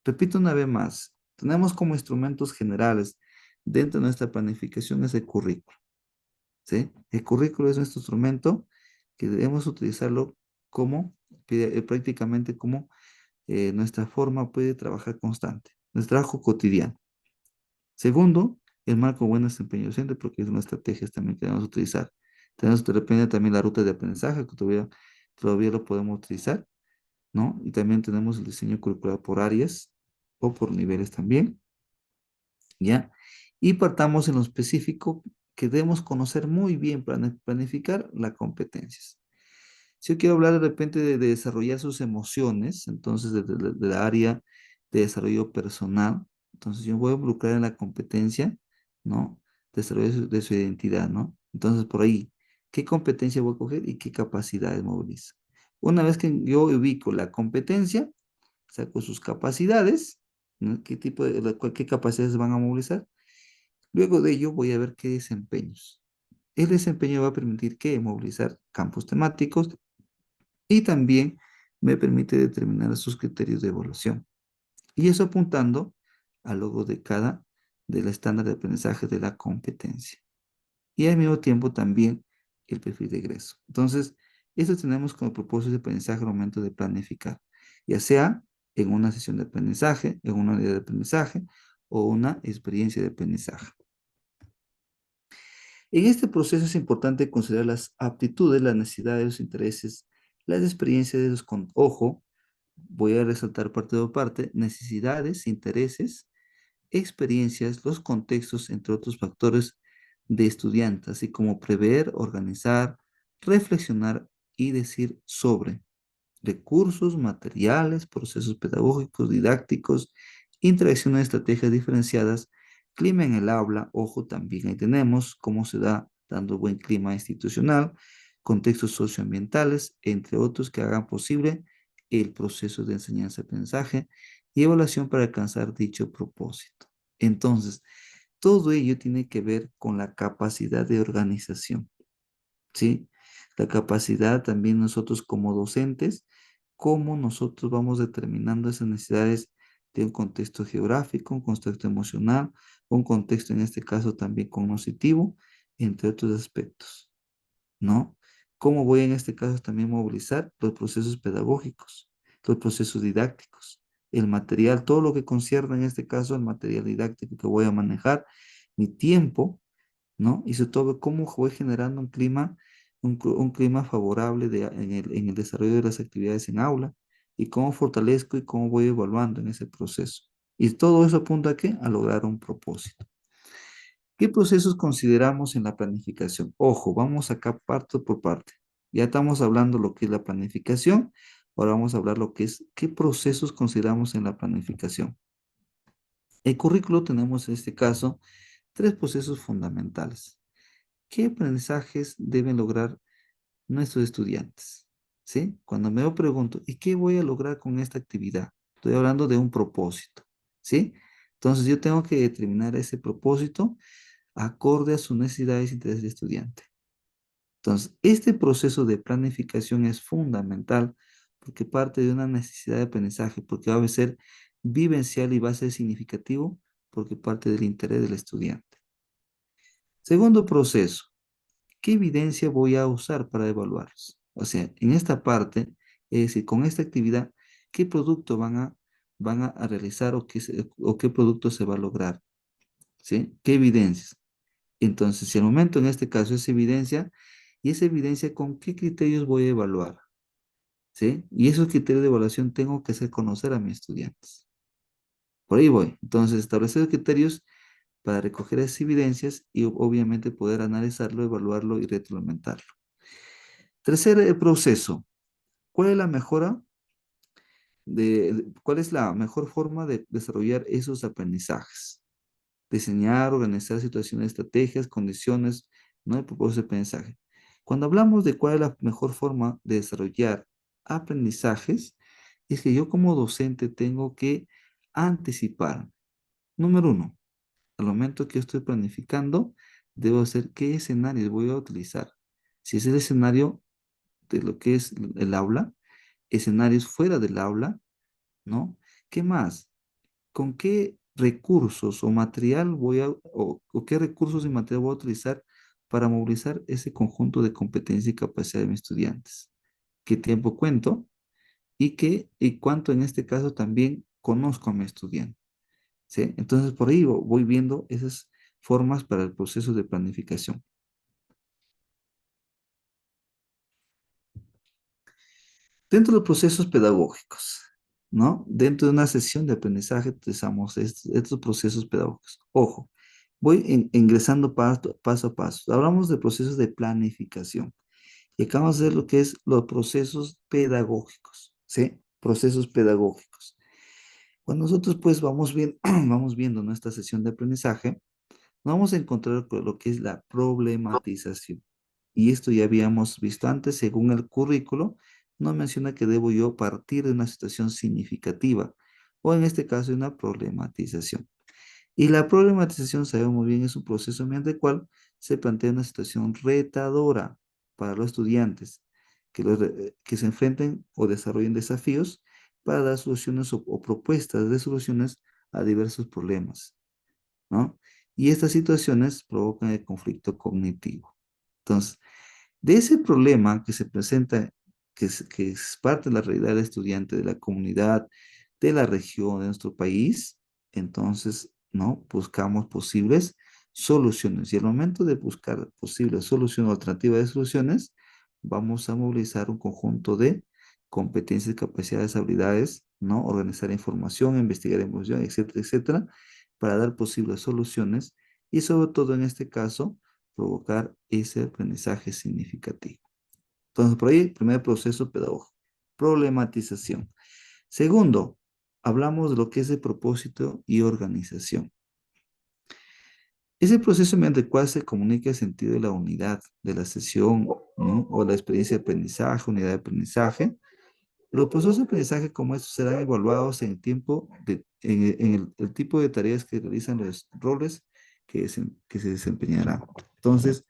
Repito una vez más, tenemos como instrumentos generales dentro de nuestra planificación ese currículo, ¿sí? El currículo es nuestro instrumento que debemos utilizarlo como, prácticamente como nuestra forma puede trabajar constante. el trabajo cotidiano. Segundo, el marco buen desempeño docente, porque es una estrategia también que vamos a utilizar. Tenemos de repente también la ruta de aprendizaje, que todavía lo podemos utilizar, ¿no? Y también tenemos el diseño curricular por áreas o por niveles también, ¿ya? Y partamos en lo específico que debemos conocer muy bien para planificar las competencias. Si yo quiero hablar de repente de desarrollar sus emociones, entonces de la área de desarrollo personal, entonces yo voy a involucrar en la competencia, ¿no? Desarrollo de su identidad, ¿no? Entonces por ahí, ¿qué competencia voy a coger y qué capacidades movilizo? Una vez que yo ubico la competencia, saco sus capacidades, ¿no? ¿Qué capacidades van a movilizar? Luego de ello voy a ver qué desempeños. El desempeño va a permitir que movilizar campos temáticos, y también me permite determinar sus criterios de evaluación. Y eso apuntando al logro de cada del estándar de aprendizaje de la competencia. Y al mismo tiempo también el perfil de egreso. Entonces, esto tenemos como propósito de aprendizaje al momento de planificar, ya sea en una sesión de aprendizaje, en una unidad de aprendizaje o una experiencia de aprendizaje. En este proceso es importante considerar las aptitudes, las necesidades, los intereses, las experiencias de los ojo, voy a resaltar parte por parte, necesidades, intereses, experiencias, los contextos, entre otros factores de estudiantes, así como prever, organizar, reflexionar y decir sobre recursos, materiales, procesos pedagógicos, didácticos, interacciones, estrategias diferenciadas, clima en el aula, ojo, también ahí tenemos cómo se da dando buen clima institucional, contextos socioambientales, entre otros que hagan posible el proceso de enseñanza-aprendizaje y evaluación para alcanzar dicho propósito. Entonces, todo ello tiene que ver con la capacidad de organización, ¿sí? La capacidad también nosotros como docentes, cómo nosotros vamos determinando esas necesidades de un contexto geográfico, un contexto emocional, un contexto en este caso también cognoscitivo, entre otros aspectos, ¿no? ¿Cómo voy en este caso también movilizar los procesos pedagógicos, los procesos didácticos, el material, todo lo que concierne en este caso al material didáctico que voy a manejar, mi tiempo, ¿no? Y sobre todo, cómo voy generando un clima favorable en el desarrollo de las actividades en aula y cómo fortalezco y cómo voy evaluando en ese proceso. Y todo eso apunta a qué? A lograr un propósito. ¿Qué procesos consideramos en la planificación? Ojo, vamos acá parte por parte. Ya estamos hablando lo que es la planificación, ahora vamos a hablar lo que es qué procesos consideramos en la planificación. El currículo tenemos en este caso tres procesos fundamentales. ¿Qué aprendizajes deben lograr nuestros estudiantes? ¿Sí? Cuando me lo pregunto, ¿y qué voy a lograr con esta actividad? Estoy hablando de un propósito, ¿sí? Entonces yo tengo que determinar ese propósito acorde a sus necesidades e intereses del estudiante. Entonces, este proceso de planificación es fundamental porque parte de una necesidad de aprendizaje, porque va a ser vivencial y va a ser significativo porque parte del interés del estudiante. Segundo proceso, ¿qué evidencia voy a usar para evaluarlos? O sea, en esta parte, es decir, con esta actividad, ¿qué producto van a realizar o qué producto se va a lograr? ¿Sí? ¿Qué evidencias? Entonces, si al momento en este caso es evidencia, y esa evidencia, ¿con qué criterios voy a evaluar? ¿Sí? Y esos criterios de evaluación tengo que hacer conocer a mis estudiantes. Por ahí voy. Entonces, establecer criterios para recoger esas evidencias y obviamente poder analizarlo, evaluarlo y retroalimentarlo. Tercer proceso. ¿Cuál es la mejora cuál es la mejor forma de desarrollar esos aprendizajes? Diseñar, organizar situaciones, estrategias, condiciones, ¿no? El propósito de aprendizaje. Cuando hablamos de cuál es la mejor forma de desarrollar aprendizajes, es que yo como docente tengo que anticipar. Número uno, al momento que yo estoy planificando, debo hacer qué escenarios voy a utilizar. Si es el escenario de lo que es el aula, escenarios fuera del aula, ¿no? ¿Qué más? ¿Con qué recursos o material o qué recursos y material voy a utilizar para movilizar ese conjunto de competencia y capacidad de mis estudiantes? ¿Qué tiempo cuento? Y cuánto en este caso también conozco a mi estudiante. ¿sí? Entonces, por ahí voy viendo esas formas para el proceso de planificación. Dentro de los procesos pedagógicos, ¿no? Dentro de una sesión de aprendizaje utilizamos estos procesos pedagógicos. Ojo, voy ingresando paso a paso. Hablamos de procesos de planificación. Y acabamos de ver lo que es los procesos pedagógicos, ¿sí? Procesos pedagógicos. Cuando nosotros pues vamos, vamos viendo nuestra sesión de aprendizaje, nos vamos a encontrar con lo que es la problematización. Y esto ya habíamos visto antes, según el currículo, nos menciona que debo yo partir de una situación significativa, o en este caso de una problematización. Y la problematización, sabemos muy bien, es un proceso mediante el cual se plantea una situación retadora para los estudiantes que se enfrenten o desarrollen desafíos para dar soluciones o propuestas de soluciones a diversos problemas, ¿no? Y estas situaciones provocan el conflicto cognitivo. Entonces, de ese problema que se presenta, que es parte de la realidad del estudiante, de la comunidad, de la región, de nuestro país, entonces, ¿no? Buscamos posibles soluciones. Y al momento de buscar posibles soluciones, alternativas de soluciones, vamos a movilizar un conjunto de competencias, capacidades, habilidades, ¿no? Organizar información, investigar información, etcétera, etcétera, para dar posibles soluciones y sobre todo en este caso, provocar ese aprendizaje significativo. Entonces, por ahí, primer proceso pedagógico, problematización. Segundo, hablamos de lo que es el propósito y organización. Ese proceso mediante el cual se comunica el sentido de la unidad de la sesión, ¿no? O la experiencia de aprendizaje, unidad de aprendizaje. Los procesos de aprendizaje como estos serán evaluados en el tiempo, en el tipo de tareas que realizan los roles que se desempeñarán. Entonces,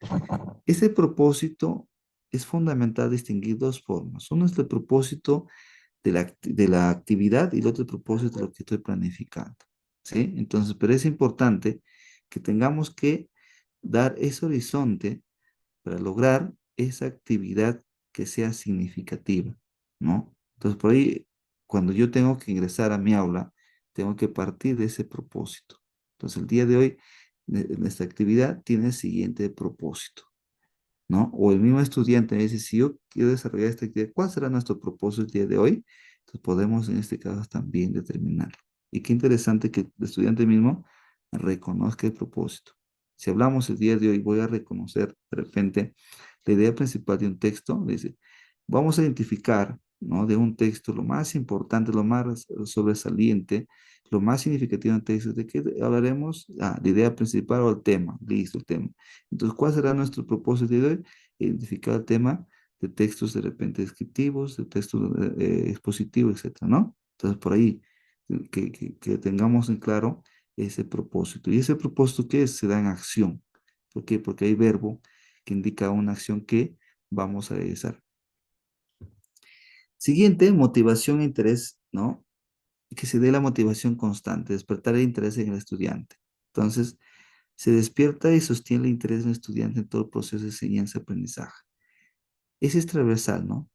ese propósito es fundamental distinguir dos formas. Uno es el propósito de la actividad y el otro el propósito de lo que estoy planificando. ¿Sí? Entonces, pero es importante que tengamos que dar ese horizonte para lograr esa actividad que sea significativa, ¿no? Entonces, por ahí, cuando yo tengo que ingresar a mi aula, tengo que partir de ese propósito. Entonces, el día de hoy, nuestra actividad tiene el siguiente propósito, ¿no? O el mismo estudiante me dice, si yo quiero desarrollar esta actividad, ¿cuál será nuestro propósito el día de hoy? Entonces, podemos en este caso también determinarlo. Y qué interesante que el estudiante mismo reconozca el propósito. Si hablamos el día de hoy, voy a reconocer de repente la idea principal de un texto, dice, vamos a identificar, ¿no? De un texto lo más importante, lo más sobresaliente, lo más significativo del texto, ¿de qué hablaremos? Ah, la idea principal o el tema, listo, el tema. Entonces, ¿cuál será nuestro propósito de hoy? Identificar el tema de textos de repente descriptivos, de textos expositivos, etcétera, ¿no? Entonces, por ahí, que tengamos en claro ese propósito. ¿Y ese propósito qué es? Se da en acción. ¿Por qué? Porque hay verbo que indica una acción que vamos a realizar. Siguiente, motivación e interés, ¿no? Que se dé la motivación constante, despertar el interés en el estudiante. Entonces, se despierta y sostiene el interés del estudiante en todo el proceso de enseñanza-aprendizaje. Ese es transversal, ¿no?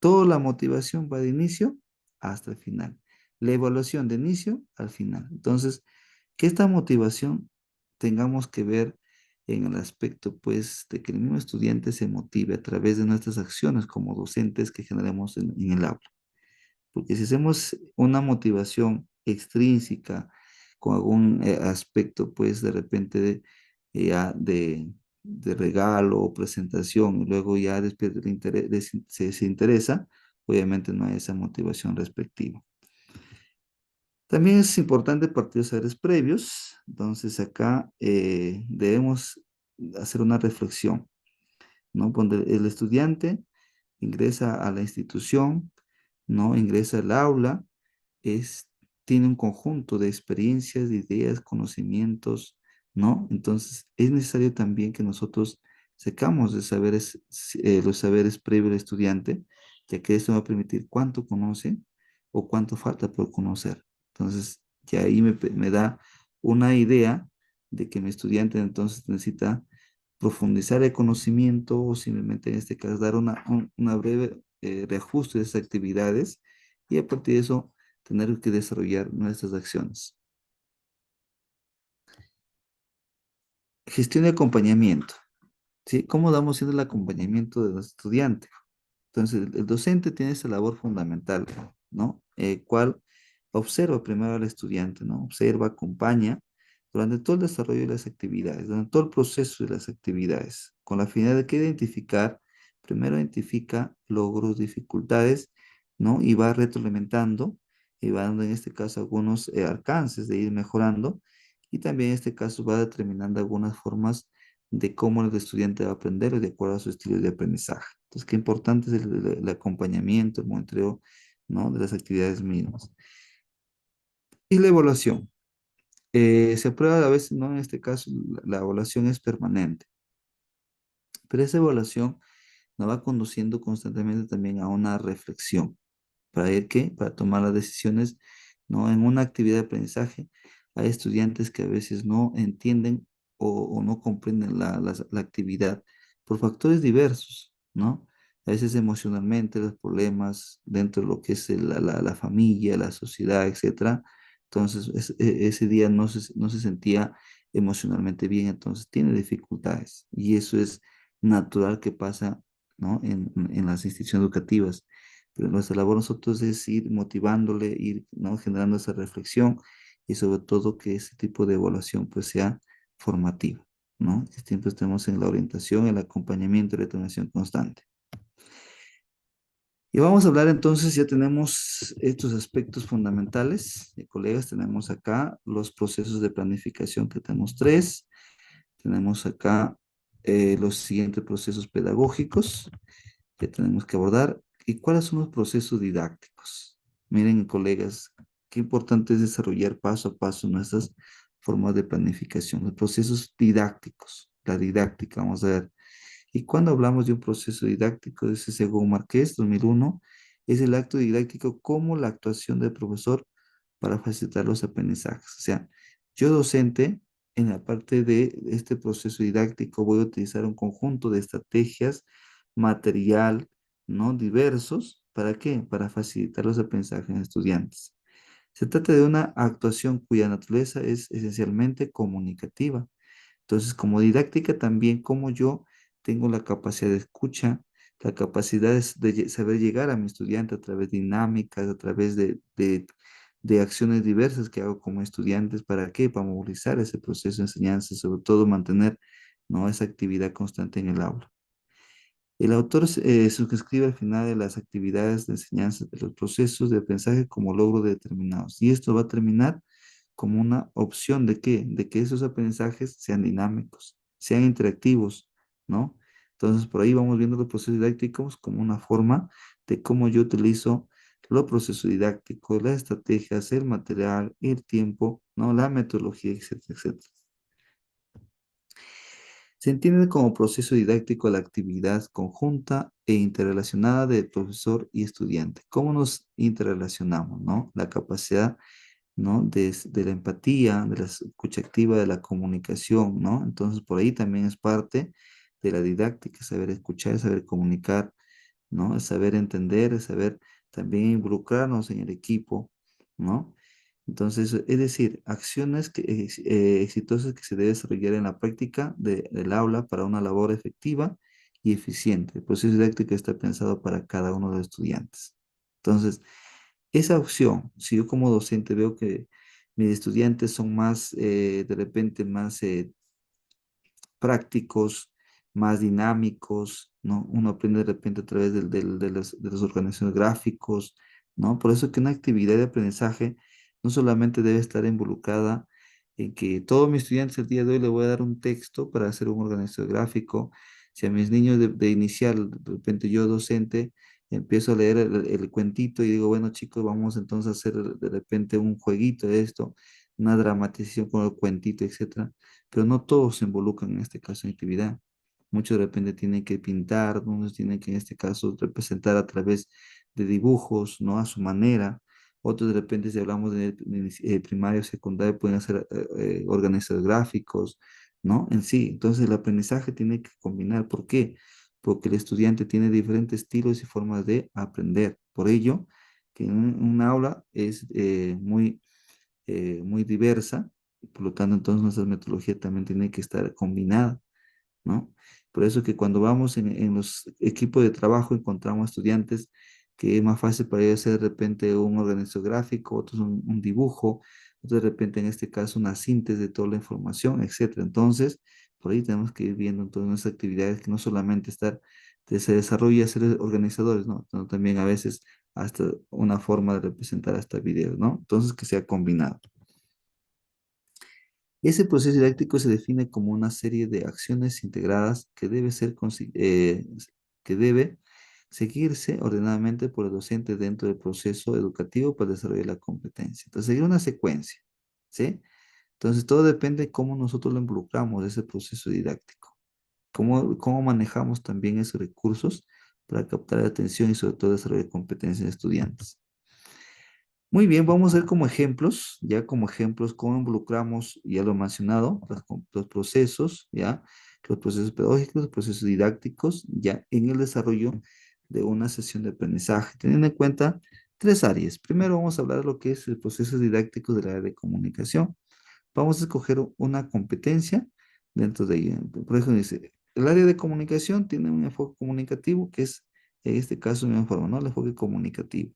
Toda la motivación va de inicio hasta el final. La evaluación de inicio al final. Entonces, que esta motivación tengamos que ver en el aspecto, pues, de que el mismo estudiante se motive a través de nuestras acciones como docentes que generemos en el aula. Porque si hacemos una motivación extrínseca con algún aspecto, pues, de repente de regalo o presentación, y luego ya despierta el interés, se interesa, obviamente no hay esa motivación respectiva. También es importante partir de saberes previos, entonces acá debemos hacer una reflexión, ¿no? Cuando el estudiante ingresa a la institución, ¿no? Ingresa al aula, es, tiene un conjunto de experiencias, de ideas, conocimientos, ¿no? Entonces es necesario también que nosotros secamos de saberes, los saberes previos del estudiante, ya que esto va a permitir cuánto conoce o cuánto falta por conocer. Entonces, ya ahí me da una idea de que mi estudiante entonces necesita profundizar el conocimiento o simplemente en este caso dar una breve reajuste de esas actividades y a partir de eso tener que desarrollar nuestras acciones. Gestión de acompañamiento, ¿sí? ¿Cómo damos haciendo el acompañamiento de los estudiantes? Entonces, el docente tiene esa labor fundamental, ¿no? Cual observa primero al estudiante, ¿no? Observa, acompaña durante todo el desarrollo de las actividades, durante todo el proceso de las actividades, con la finalidad de que identificar, primero identifica logros, dificultades, ¿no? Y va retroalimentando, y va dando en este caso algunos alcances de ir mejorando, y también en este caso va determinando algunas formas de cómo el estudiante va a aprender de acuerdo a su estilo de aprendizaje. Entonces, qué importante es el acompañamiento, el monitoreo, ¿no? De las actividades mínimas. Y la evaluación. Se aprueba a veces, ¿no? En este caso, la evaluación es permanente, pero esa evaluación nos va conduciendo constantemente también a una reflexión. ¿Para ir qué? Para tomar las decisiones, ¿no? En una actividad de aprendizaje hay estudiantes que a veces no entienden o no comprenden la actividad por factores diversos, ¿no? A veces emocionalmente los problemas dentro de lo que es la familia, la sociedad, etcétera. Entonces, ese día no se sentía emocionalmente bien, entonces tiene dificultades. Y eso es natural que pasa, ¿no? En las instituciones educativas. Pero nuestra labor nosotros es ir motivándole, ir, ¿no? Generando esa reflexión y sobre todo que ese tipo de evaluación pues sea formativa, ¿no? Que siempre estemos en la orientación, el acompañamiento y la determinación constante. Y vamos a hablar entonces, ya tenemos estos aspectos fundamentales, colegas, tenemos acá los procesos de planificación que tenemos tres, tenemos acá los siguientes procesos pedagógicos que tenemos que abordar y cuáles son los procesos didácticos. Miren, colegas, qué importante es desarrollar paso a paso nuestras formas de planificación, los procesos didácticos, la didáctica, vamos a ver. Y cuando hablamos de un proceso didáctico, dice según Marqués, 2001, es el acto didáctico como la actuación del profesor para facilitar los aprendizajes. O sea, yo docente, en la parte de este proceso didáctico, voy a utilizar un conjunto de estrategias, material, ¿no? Diversos. ¿Para qué? Para facilitar los aprendizajes en estudiantes. Se trata de una actuación cuya naturaleza es esencialmente comunicativa. Entonces, como didáctica también, como yo tengo la capacidad de escucha, la capacidad de saber llegar a mi estudiante a través de dinámicas, a través de acciones diversas que hago como estudiantes. ¿Para qué? Para movilizar ese proceso de enseñanza y sobre todo mantener, ¿no? Esa actividad constante en el aula. El autor suscribe al final de las actividades de enseñanza de los procesos de aprendizaje como logro determinados. Y esto va a terminar como una opción de qué? De que esos aprendizajes sean dinámicos, sean interactivos, ¿no? Entonces, por ahí vamos viendo los procesos didácticos como una forma de cómo yo utilizo los procesos didácticos, las estrategias, el material, el tiempo, ¿no? La metodología, etcétera, etcétera. Se entiende como proceso didáctico la actividad conjunta e interrelacionada de profesor y estudiante. ¿Cómo nos interrelacionamos, no? La capacidad, ¿no? De la empatía, de la escucha activa, de la comunicación, ¿no? Entonces, por ahí también es parte de la didáctica, saber escuchar, saber comunicar, ¿no? Es saber entender, es saber también involucrarnos en el equipo, ¿no? Entonces, es decir, acciones exitosas que se deben desarrollar en la práctica del aula para una labor efectiva y eficiente. El proceso didáctico está pensado para cada uno de los estudiantes. Entonces, esa opción, si yo como docente veo que mis estudiantes son más, de repente, más prácticos, más dinámicos, ¿no? Uno aprende de repente a través de los organizaciones gráficos, ¿no? Por eso que una actividad de aprendizaje no solamente debe estar involucrada en que todos mis estudiantes el día de hoy le voy a dar un texto para hacer un organizador gráfico. Si a mis niños de inicial, de repente yo docente, empiezo a leer el cuentito y digo, bueno chicos, vamos entonces a hacer de repente un jueguito de esto, una dramatización con el cuentito, etcétera, pero no todos se involucran en este caso en actividad. Muchos de repente tienen que pintar, unos tienen que en este caso representar a través de dibujos, ¿no? A su manera. Otros de repente, si hablamos de primario o secundario, pueden hacer organizadores gráficos, ¿no? En sí. Entonces el aprendizaje tiene que combinar. ¿Por qué? Porque el estudiante tiene diferentes estilos y formas de aprender. Por ello, que en un aula es muy diversa, y por lo tanto, entonces nuestra metodología también tiene que estar combinada, ¿no? Por eso que cuando vamos en los equipos de trabajo encontramos estudiantes que es más fácil para ellos hacer de repente un organizo gráfico, otros un dibujo, otros de repente en este caso una síntesis de toda la información, etcétera. Entonces, por ahí tenemos que ir viendo en todas nuestras actividades que no solamente estar de se desarrolla ser organizadores, ¿no? Sino también a veces hasta una forma de representar hasta videos, ¿no? Entonces que sea combinado. Ese proceso didáctico se define como una serie de acciones integradas que debe seguirse ordenadamente por el docente dentro del proceso educativo para desarrollar la competencia. Entonces, seguir una secuencia, ¿sí? Entonces, todo depende de cómo nosotros lo involucramos, ese proceso didáctico. Cómo manejamos también esos recursos para captar la atención y sobre todo desarrollar competencias en estudiantes. Muy bien, vamos a ver como ejemplos, ya como ejemplos, cómo involucramos, ya lo he mencionado, los procesos, ya, los procesos pedagógicos, los procesos didácticos, ya en el desarrollo de una sesión de aprendizaje, teniendo en cuenta tres áreas. Primero vamos a hablar de lo que es el proceso didáctico del área de comunicación. Vamos a escoger una competencia dentro de ella. Por ejemplo, dice, el área de comunicación tiene un enfoque comunicativo que es, en este caso, me informo, ¿no? El enfoque comunicativo.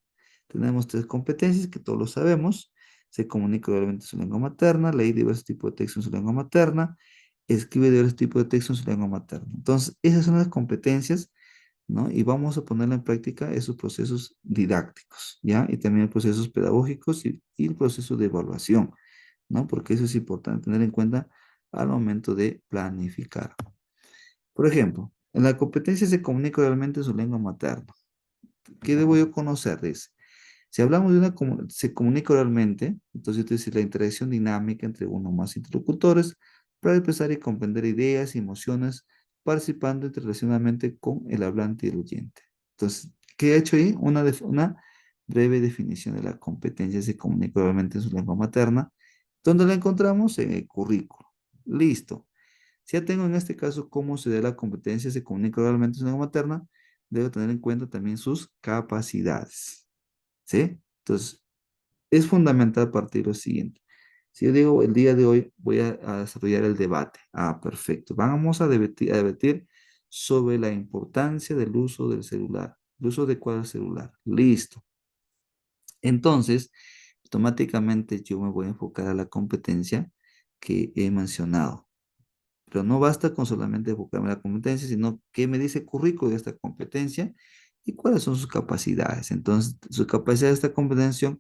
Tenemos tres competencias que todos lo sabemos. Se comunica oralmente en su lengua materna, lee diversos tipos de texto en su lengua materna, escribe diversos tipos de texto en su lengua materna. Entonces, esas son las competencias, ¿no? Y vamos a ponerla en práctica esos procesos didácticos, ¿ya? Y también procesos pedagógicos y el proceso de evaluación, ¿no? Porque eso es importante tener en cuenta al momento de planificar. Por ejemplo, en la competencia se comunica oralmente en su lengua materna. ¿Qué debo yo conocer de eso? Si hablamos de se comunica oralmente, entonces es la interacción dinámica entre uno o más interlocutores para expresar y comprender ideas y emociones, participando interrelacionadamente con el hablante y el oyente. Entonces, ¿qué he hecho ahí? Una breve definición de la competencia se comunica oralmente en su lengua materna. ¿Dónde la encontramos? En el currículo. Listo. Si ya tengo en este caso cómo se da la competencia se comunica oralmente en su lengua materna, debo tener en cuenta también sus capacidades. ¿Sí? Entonces, es fundamental partir lo siguiente. Si yo digo el día de hoy voy a desarrollar el debate. Ah, perfecto. Vamos a debatir sobre la importancia del uso del celular. El uso adecuado del celular. Listo. Entonces, automáticamente yo me voy a enfocar a la competencia que he mencionado. Pero no basta con solamente enfocarme en la competencia, sino qué me dice el currículo de esta competencia y cuáles son sus capacidades. Entonces, su capacidad de esta competencia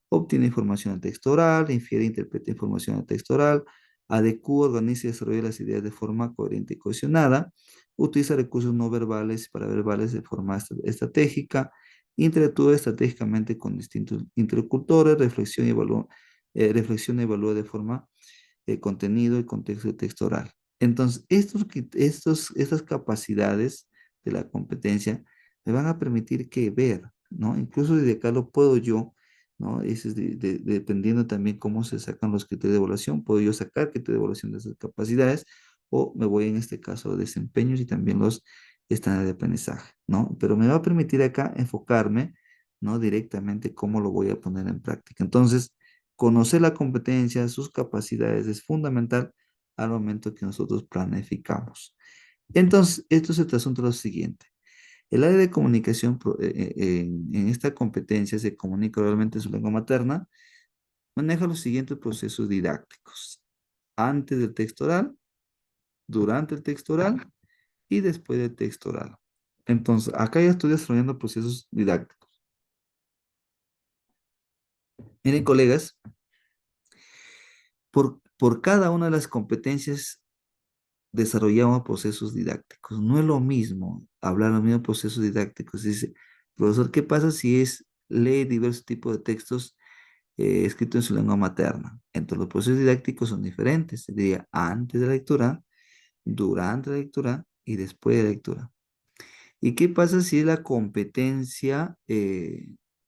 obtiene información en texto oral, infiere e interpreta información en texto oral, adecua, organiza y desarrolla las ideas de forma coherente y cohesionada, utiliza recursos no verbales y paraverbales de forma estratégica, interactúa estratégicamente con distintos interlocutores, reflexiona y evalúa de forma contenido y contexto de texto oral. Entonces, estas capacidades de la competencia me van a permitir que ver, ¿no? Incluso desde acá lo puedo yo, ¿no? Dependiendo también cómo se sacan los criterios de evaluación, puedo yo sacar criterios de evaluación de esas capacidades o me voy en este caso a desempeños y también los estándares de aprendizaje, ¿no? Pero me va a permitir acá enfocarme, ¿no? Directamente cómo lo voy a poner en práctica. Entonces, conocer la competencia, sus capacidades es fundamental al momento que nosotros planificamos. Entonces, esto se trata de lo siguiente. El área de comunicación en esta competencia se comunica oralmente en su lengua materna, maneja los siguientes procesos didácticos. Antes del texto oral, durante el texto oral y después del texto oral. Entonces, acá ya estoy desarrollando procesos didácticos. Miren, colegas, por cada una de las competencias desarrollamos procesos didácticos. No es lo mismo hablar los mismos procesos didácticos. Dice, profesor, ¿qué pasa si lee diversos tipos de textos escritos en su lengua materna? Entonces, los procesos didácticos son diferentes. Sería antes de la lectura, durante la lectura y después de la lectura. ¿Y qué pasa si la competencia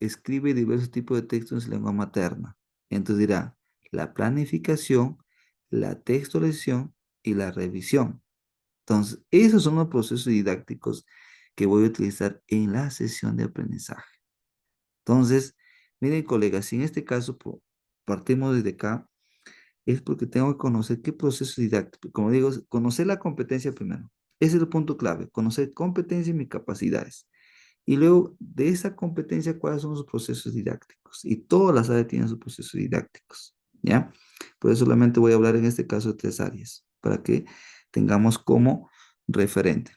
escribe diversos tipos de textos en su lengua materna? Entonces dirá, la planificación, la textualización y la revisión. Entonces, esos son los procesos didácticos que voy a utilizar en la sesión de aprendizaje. Entonces, Miren, colegas, si en este caso partimos desde acá, es porque tengo que conocer qué proceso didáctico. Como digo, conocer la competencia primero. Ese es el punto clave, conocer competencia y mis capacidades. Y luego de esa competencia, ¿cuáles son sus procesos didácticos? Y todas las áreas tienen sus procesos didácticos, ¿ya? Por eso solamente voy a hablar en este caso de 3 áreas, para que tengamos como referente.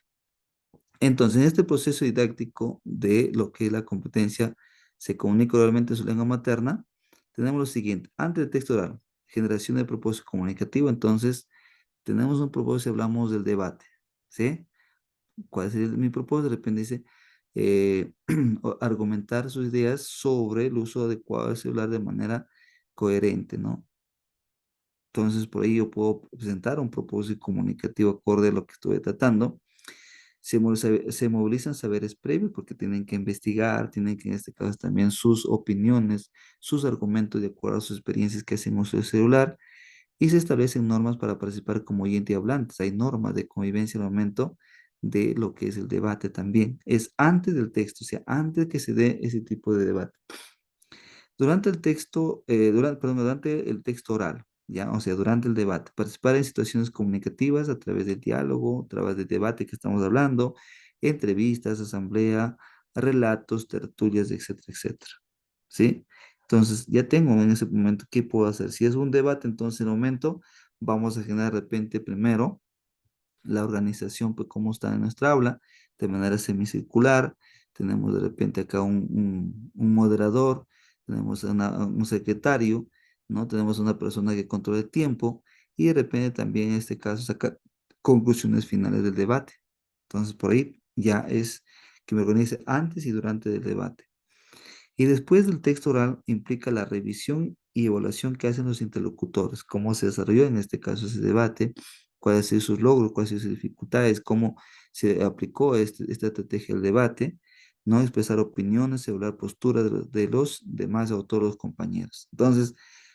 Entonces, en este proceso didáctico de lo que es la competencia, se comunica oralmente en su lengua materna, tenemos lo siguiente. Antes del texto oral, generación de propósito comunicativo. Entonces, tenemos un propósito y hablamos del debate, ¿sí? ¿Cuál sería mi propósito? De repente dice, argumentar sus ideas sobre el uso adecuado del celular de manera coherente, ¿no? Entonces, por ahí yo puedo presentar un propósito comunicativo acorde a lo que estuve tratando. Se movilizan saberes previos porque tienen que investigar, tienen que en este caso también sus opiniones, sus argumentos de acuerdo a sus experiencias que hacen uso del celular y se establecen normas para participar como oyente y hablantes. Hay normas de convivencia al momento de lo que es el debate también. Es antes del texto, o sea, antes que se dé ese tipo de debate. Durante el texto, perdón, durante el texto oral, ¿ya? O sea, durante el debate, participar en situaciones comunicativas a través del diálogo, a través del debate que estamos hablando, entrevistas, asamblea, relatos, tertulias, etcétera, etcétera. ¿Sí? Entonces, ya tengo en ese momento qué puedo hacer. Si es un debate, entonces en el momento vamos a generar de repente primero la organización, pues cómo está en nuestra aula, de manera semicircular. Tenemos de repente acá un moderador, tenemos un secretario, ¿no? Tenemos una persona que controla el tiempo y de repente también en este caso sacar conclusiones finales del debate. Entonces, por ahí ya es que me organice antes y durante el debate. Y después del texto oral implica la revisión y evaluación que hacen los interlocutores, cómo se desarrolló en este caso ese debate, cuáles han sido sus logros, cuáles han sido sus dificultades, cómo se aplicó esta estrategia del debate, no expresar opiniones, evaluar posturas de los demás autores, los compañeros. Entonces,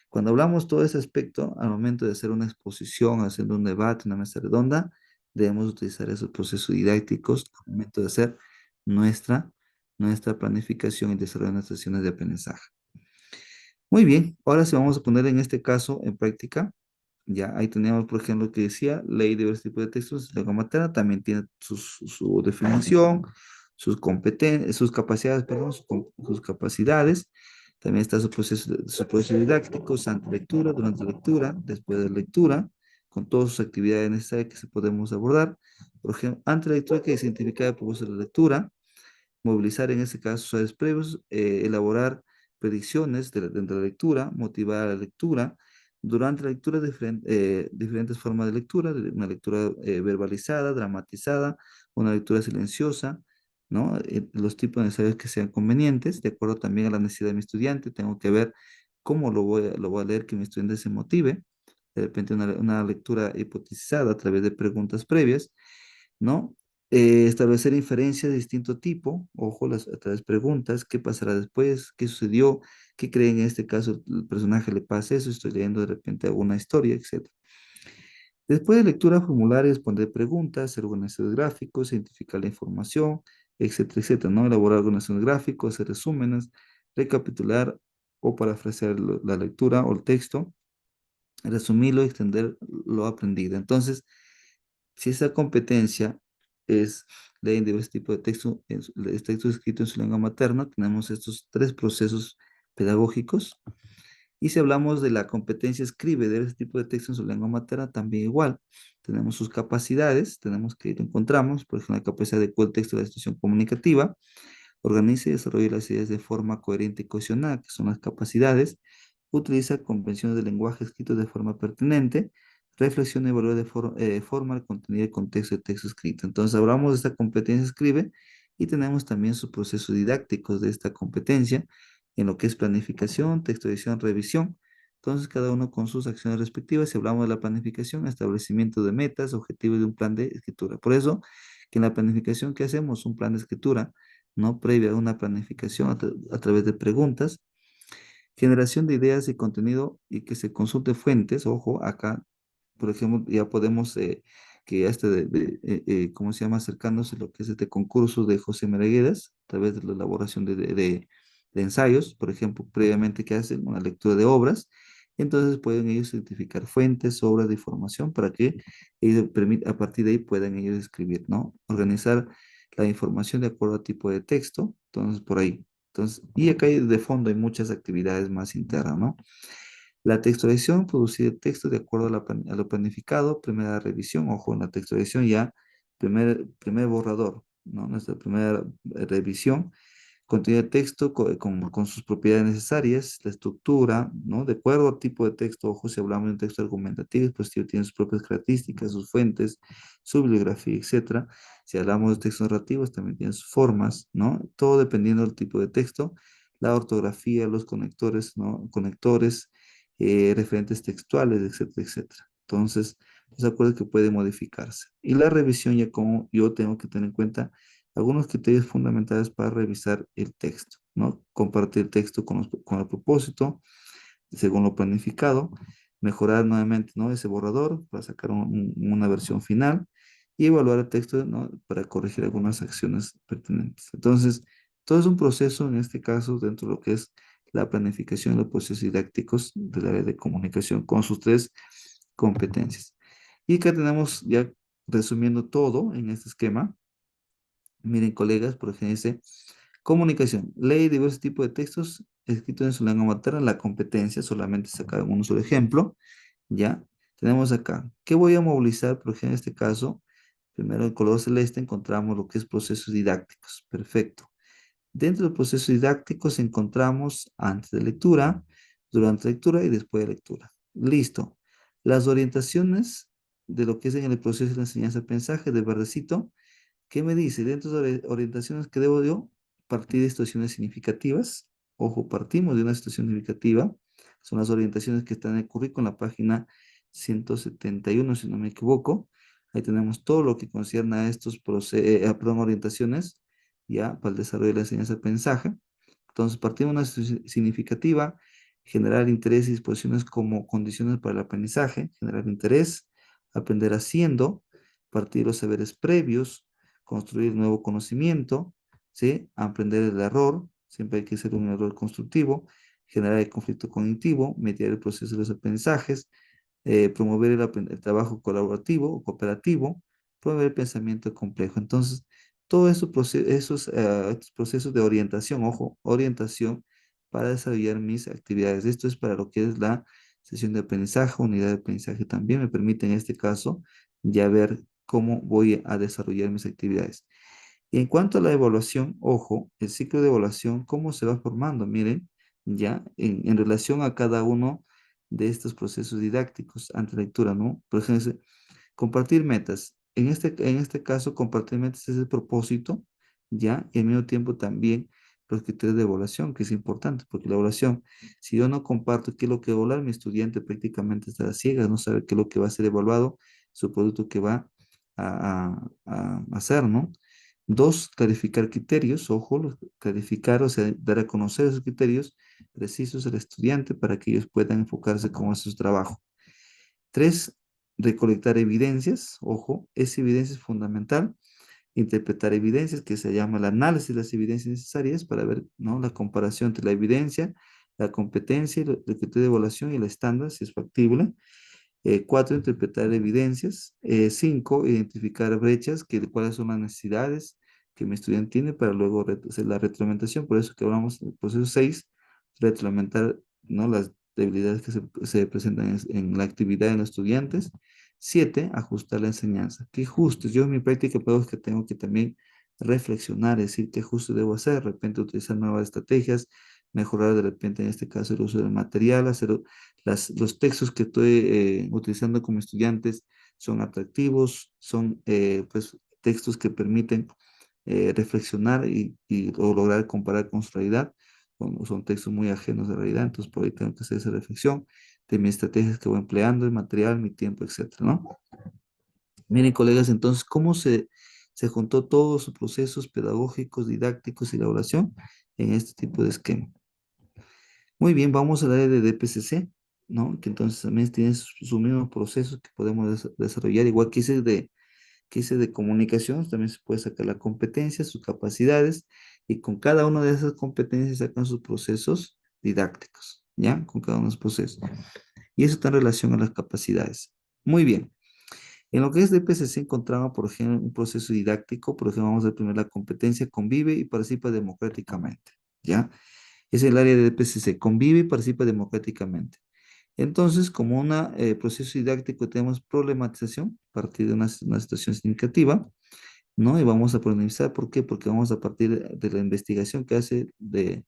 cuando hablamos todo ese aspecto, al momento de hacer una exposición, haciendo un debate, una mesa redonda, debemos utilizar esos procesos didácticos al momento de hacer nuestra planificación y desarrollo de nuestras sesiones de aprendizaje. Muy bien, ahora sí vamos a poner en este caso en práctica. Ya ahí tenemos, por ejemplo, lo que decía, ley de diversos tipos de textos, lengua materna, también tiene su definición, sus competencias, sus capacidades, perdón, sus capacidades. También está su proceso didáctico, ante lectura, durante lectura, después de lectura, con todas sus actividades necesarias que se podemos abordar. Por ejemplo, ante la lectura que identifica el propósito de la lectura, movilizar en este caso saberes previos, elaborar predicciones de la lectura, motivar a la lectura. Durante la lectura, diferentes formas de lectura, una lectura verbalizada, dramatizada, una lectura silenciosa, ¿no? Los tipos necesarios que sean convenientes, de acuerdo también a la necesidad de mi estudiante, tengo que ver cómo lo voy a leer, que mi estudiante se motive, de repente una lectura hipotizada a través de preguntas previas, ¿no? Establecer inferencias de distinto tipo, ojo, a través de preguntas, ¿qué pasará después? ¿Qué sucedió? ¿Qué creen en este caso el personaje le pasa eso? Estoy leyendo de repente alguna historia, etcétera. Después de lectura, formular y responder preguntas, hacer organizaciones gráficos, identificar la información, etcétera, etcétera, ¿no? Elaborar organizaciones gráficos, hacer resúmenes, recapitular o parafrasear la lectura o el texto, resumirlo y extender lo aprendido. Entonces, si esa competencia es leer diversos tipos de texto, texto escrito en su lengua materna, tenemos estos 3 procesos pedagógicos. Y si hablamos de la competencia escribe de ese tipo de texto en su lengua materna, también igual. Tenemos sus capacidades, tenemos que lo encontramos, por ejemplo, la capacidad de el texto de la situación comunicativa, organiza y desarrolla las ideas de forma coherente y cohesionada, que son las capacidades, utiliza convenciones de lenguaje escrito de forma pertinente, reflexiona y evalúa de forma el contenido y contexto de texto escrito. Entonces, hablamos de esta competencia escribe y tenemos también sus procesos didácticos de esta competencia en lo que es planificación, texto edición, revisión. Entonces, cada uno con sus acciones respectivas. Si hablamos de la planificación, establecimiento de metas, objetivos de un plan de escritura. Por eso, que en la planificación que hacemos, un plan de escritura, ¿no? Previa a una planificación a través de preguntas, generación de ideas y contenido y que se consulte fuentes, ojo, acá, por ejemplo, ya podemos, que ya esté ¿cómo se llama? Acercándose a lo que es este concurso de José Meraguedas, a través de la elaboración de ensayos, por ejemplo, previamente que hacen una lectura de obras, entonces pueden ellos identificar fuentes, obras de información para que ellos a partir de ahí puedan ellos escribir, ¿no? Organizar la información de acuerdo a tipo de texto, entonces por ahí. Entonces, y acá de fondo hay muchas actividades más internas, ¿no? La textualización, producir el texto de acuerdo a lo planificado, primera revisión, ojo, en la textualización ya, primer borrador, ¿no? Nuestra primera revisión, contenido de texto con sus propiedades necesarias, la estructura, ¿no? De acuerdo al tipo de texto, ojo, si hablamos de un texto argumentativo, pues tiene sus propias características, sus fuentes, su bibliografía, etcétera. Si hablamos de textos narrativos, también tiene sus formas, ¿no? Todo dependiendo del tipo de texto, la ortografía, los conectores, ¿no? Conectores, referentes textuales, etcétera, etcétera. Entonces, pues acuerdo que puede modificarse. Y la revisión ya como yo tengo que tener en cuenta algunos criterios fundamentales para revisar el texto, ¿no? Compartir el texto con el propósito, según lo planificado, mejorar nuevamente, ¿no? Ese borrador para sacar una versión final y evaluar el texto, ¿no? Para corregir algunas acciones pertinentes. Entonces, todo es un proceso, en este caso, dentro de lo que es la planificación de los procesos didácticos del área de comunicación con sus tres competencias. Y acá tenemos ya resumiendo todo en este esquema. Miren, colegas, por ejemplo, dice comunicación, ley diversos tipos de textos escritos en su lengua materna, la competencia, solamente sacar un solo ejemplo, ¿ya? Tenemos acá, ¿qué voy a movilizar? Por ejemplo, en este caso, primero en color celeste encontramos lo que es procesos didácticos, perfecto. Dentro del proceso didáctico encontramos antes de lectura, durante lectura y después de lectura. Listo. Las orientaciones de lo que es en el proceso de la enseñanza-aprendizaje del verdecito. ¿Qué me dice? Dentro de orientaciones que debo yo partir de situaciones significativas. Ojo, partimos de una situación significativa. Son las orientaciones que están en el currículo en la página 171, si no me equivoco. Ahí tenemos todo lo que concierne a estos orientaciones, ya, para el desarrollo de la enseñanza-aprendizaje. Entonces, partimos de una situación significativa, generar interés y disposiciones como condiciones para el aprendizaje, generar interés, aprender haciendo, partir los saberes previos, construir nuevo conocimiento, ¿sí? Aprender el error, siempre hay que hacer un error constructivo, generar el conflicto cognitivo, mediar el proceso de los aprendizajes, promover el trabajo colaborativo o cooperativo, promover el pensamiento complejo. Entonces, todos estos procesos de orientación, ojo, orientación para desarrollar mis actividades. Esto es para lo que es la sesión de aprendizaje, unidad de aprendizaje también me permite en este caso ya ver cómo voy a desarrollar mis actividades. Y en cuanto a la evaluación, ojo, el ciclo de evaluación, ¿cómo se va formando? Miren, ya en relación a cada uno de estos procesos didácticos ante lectura, ¿no? Por ejemplo, compartir metas. En este caso, compartir metas es el propósito, ¿ya? Y al mismo tiempo también los criterios de evaluación, que es importante, porque la evaluación, si yo no comparto qué es lo que evaluar, mi estudiante prácticamente está a ciegas, no sabe qué es lo que va a ser evaluado, su producto que va a hacer, ¿no? Dos, clarificar criterios, ojo, clarificar, o sea, dar a conocer esos criterios precisos al estudiante para que ellos puedan enfocarse con su trabajo. Tres, recolectar evidencias, ojo, esa evidencia es fundamental. Interpretar evidencias, que se llama el análisis de las evidencias necesarias para ver, ¿no? La comparación entre la evidencia, la competencia, el criterio de evaluación y el estándar, si es factible. Cuatro, interpretar evidencias. Cinco, identificar brechas, cuáles son las necesidades que mi estudiante tiene para luego hacer la retroalimentación. Por eso que hablamos del proceso 6, retroalimentar, ¿no? Las debilidades que se presentan en la actividad de los estudiantes. 7, ajustar la enseñanza. ¿Qué ajustes? Yo en mi práctica pedagógica tengo que también reflexionar, es decir, qué ajustes debo hacer, de repente utilizar nuevas estrategias, mejorar de repente en este caso el uso del material, hacer los textos que estoy utilizando como estudiantes son atractivos, son pues textos que permiten reflexionar o lograr comparar con su realidad. Son textos muy ajenos a la realidad, entonces por ahí tengo que hacer esa reflexión de mis estrategias que voy empleando, el material, mi tiempo, etcétera, ¿no? Miren, colegas, entonces, ¿cómo se juntó todos sus procesos pedagógicos, didácticos y elaboración en este tipo de esquema? Muy bien, vamos al área de DPCC, ¿no? Que entonces también tiene sus mismos procesos que podemos desarrollar, igual que hice de comunicación, también se puede sacar la competencia, sus capacidades, y con cada una de esas competencias sacan sus procesos didácticos, ¿ya? Con cada uno de los procesos. Y eso está en relación a las capacidades. Muy bien. En lo que es de PCC encontramos, por ejemplo, un proceso didáctico. Por ejemplo, vamos a primero la competencia, convive y participa democráticamente, ¿ya? Es el área de PCC, convive y participa democráticamente. Entonces, como un proceso didáctico, tenemos problematización a partir de una situación significativa, ¿no? Y vamos a problematizar, ¿por qué? Porque vamos a partir de la investigación que hace de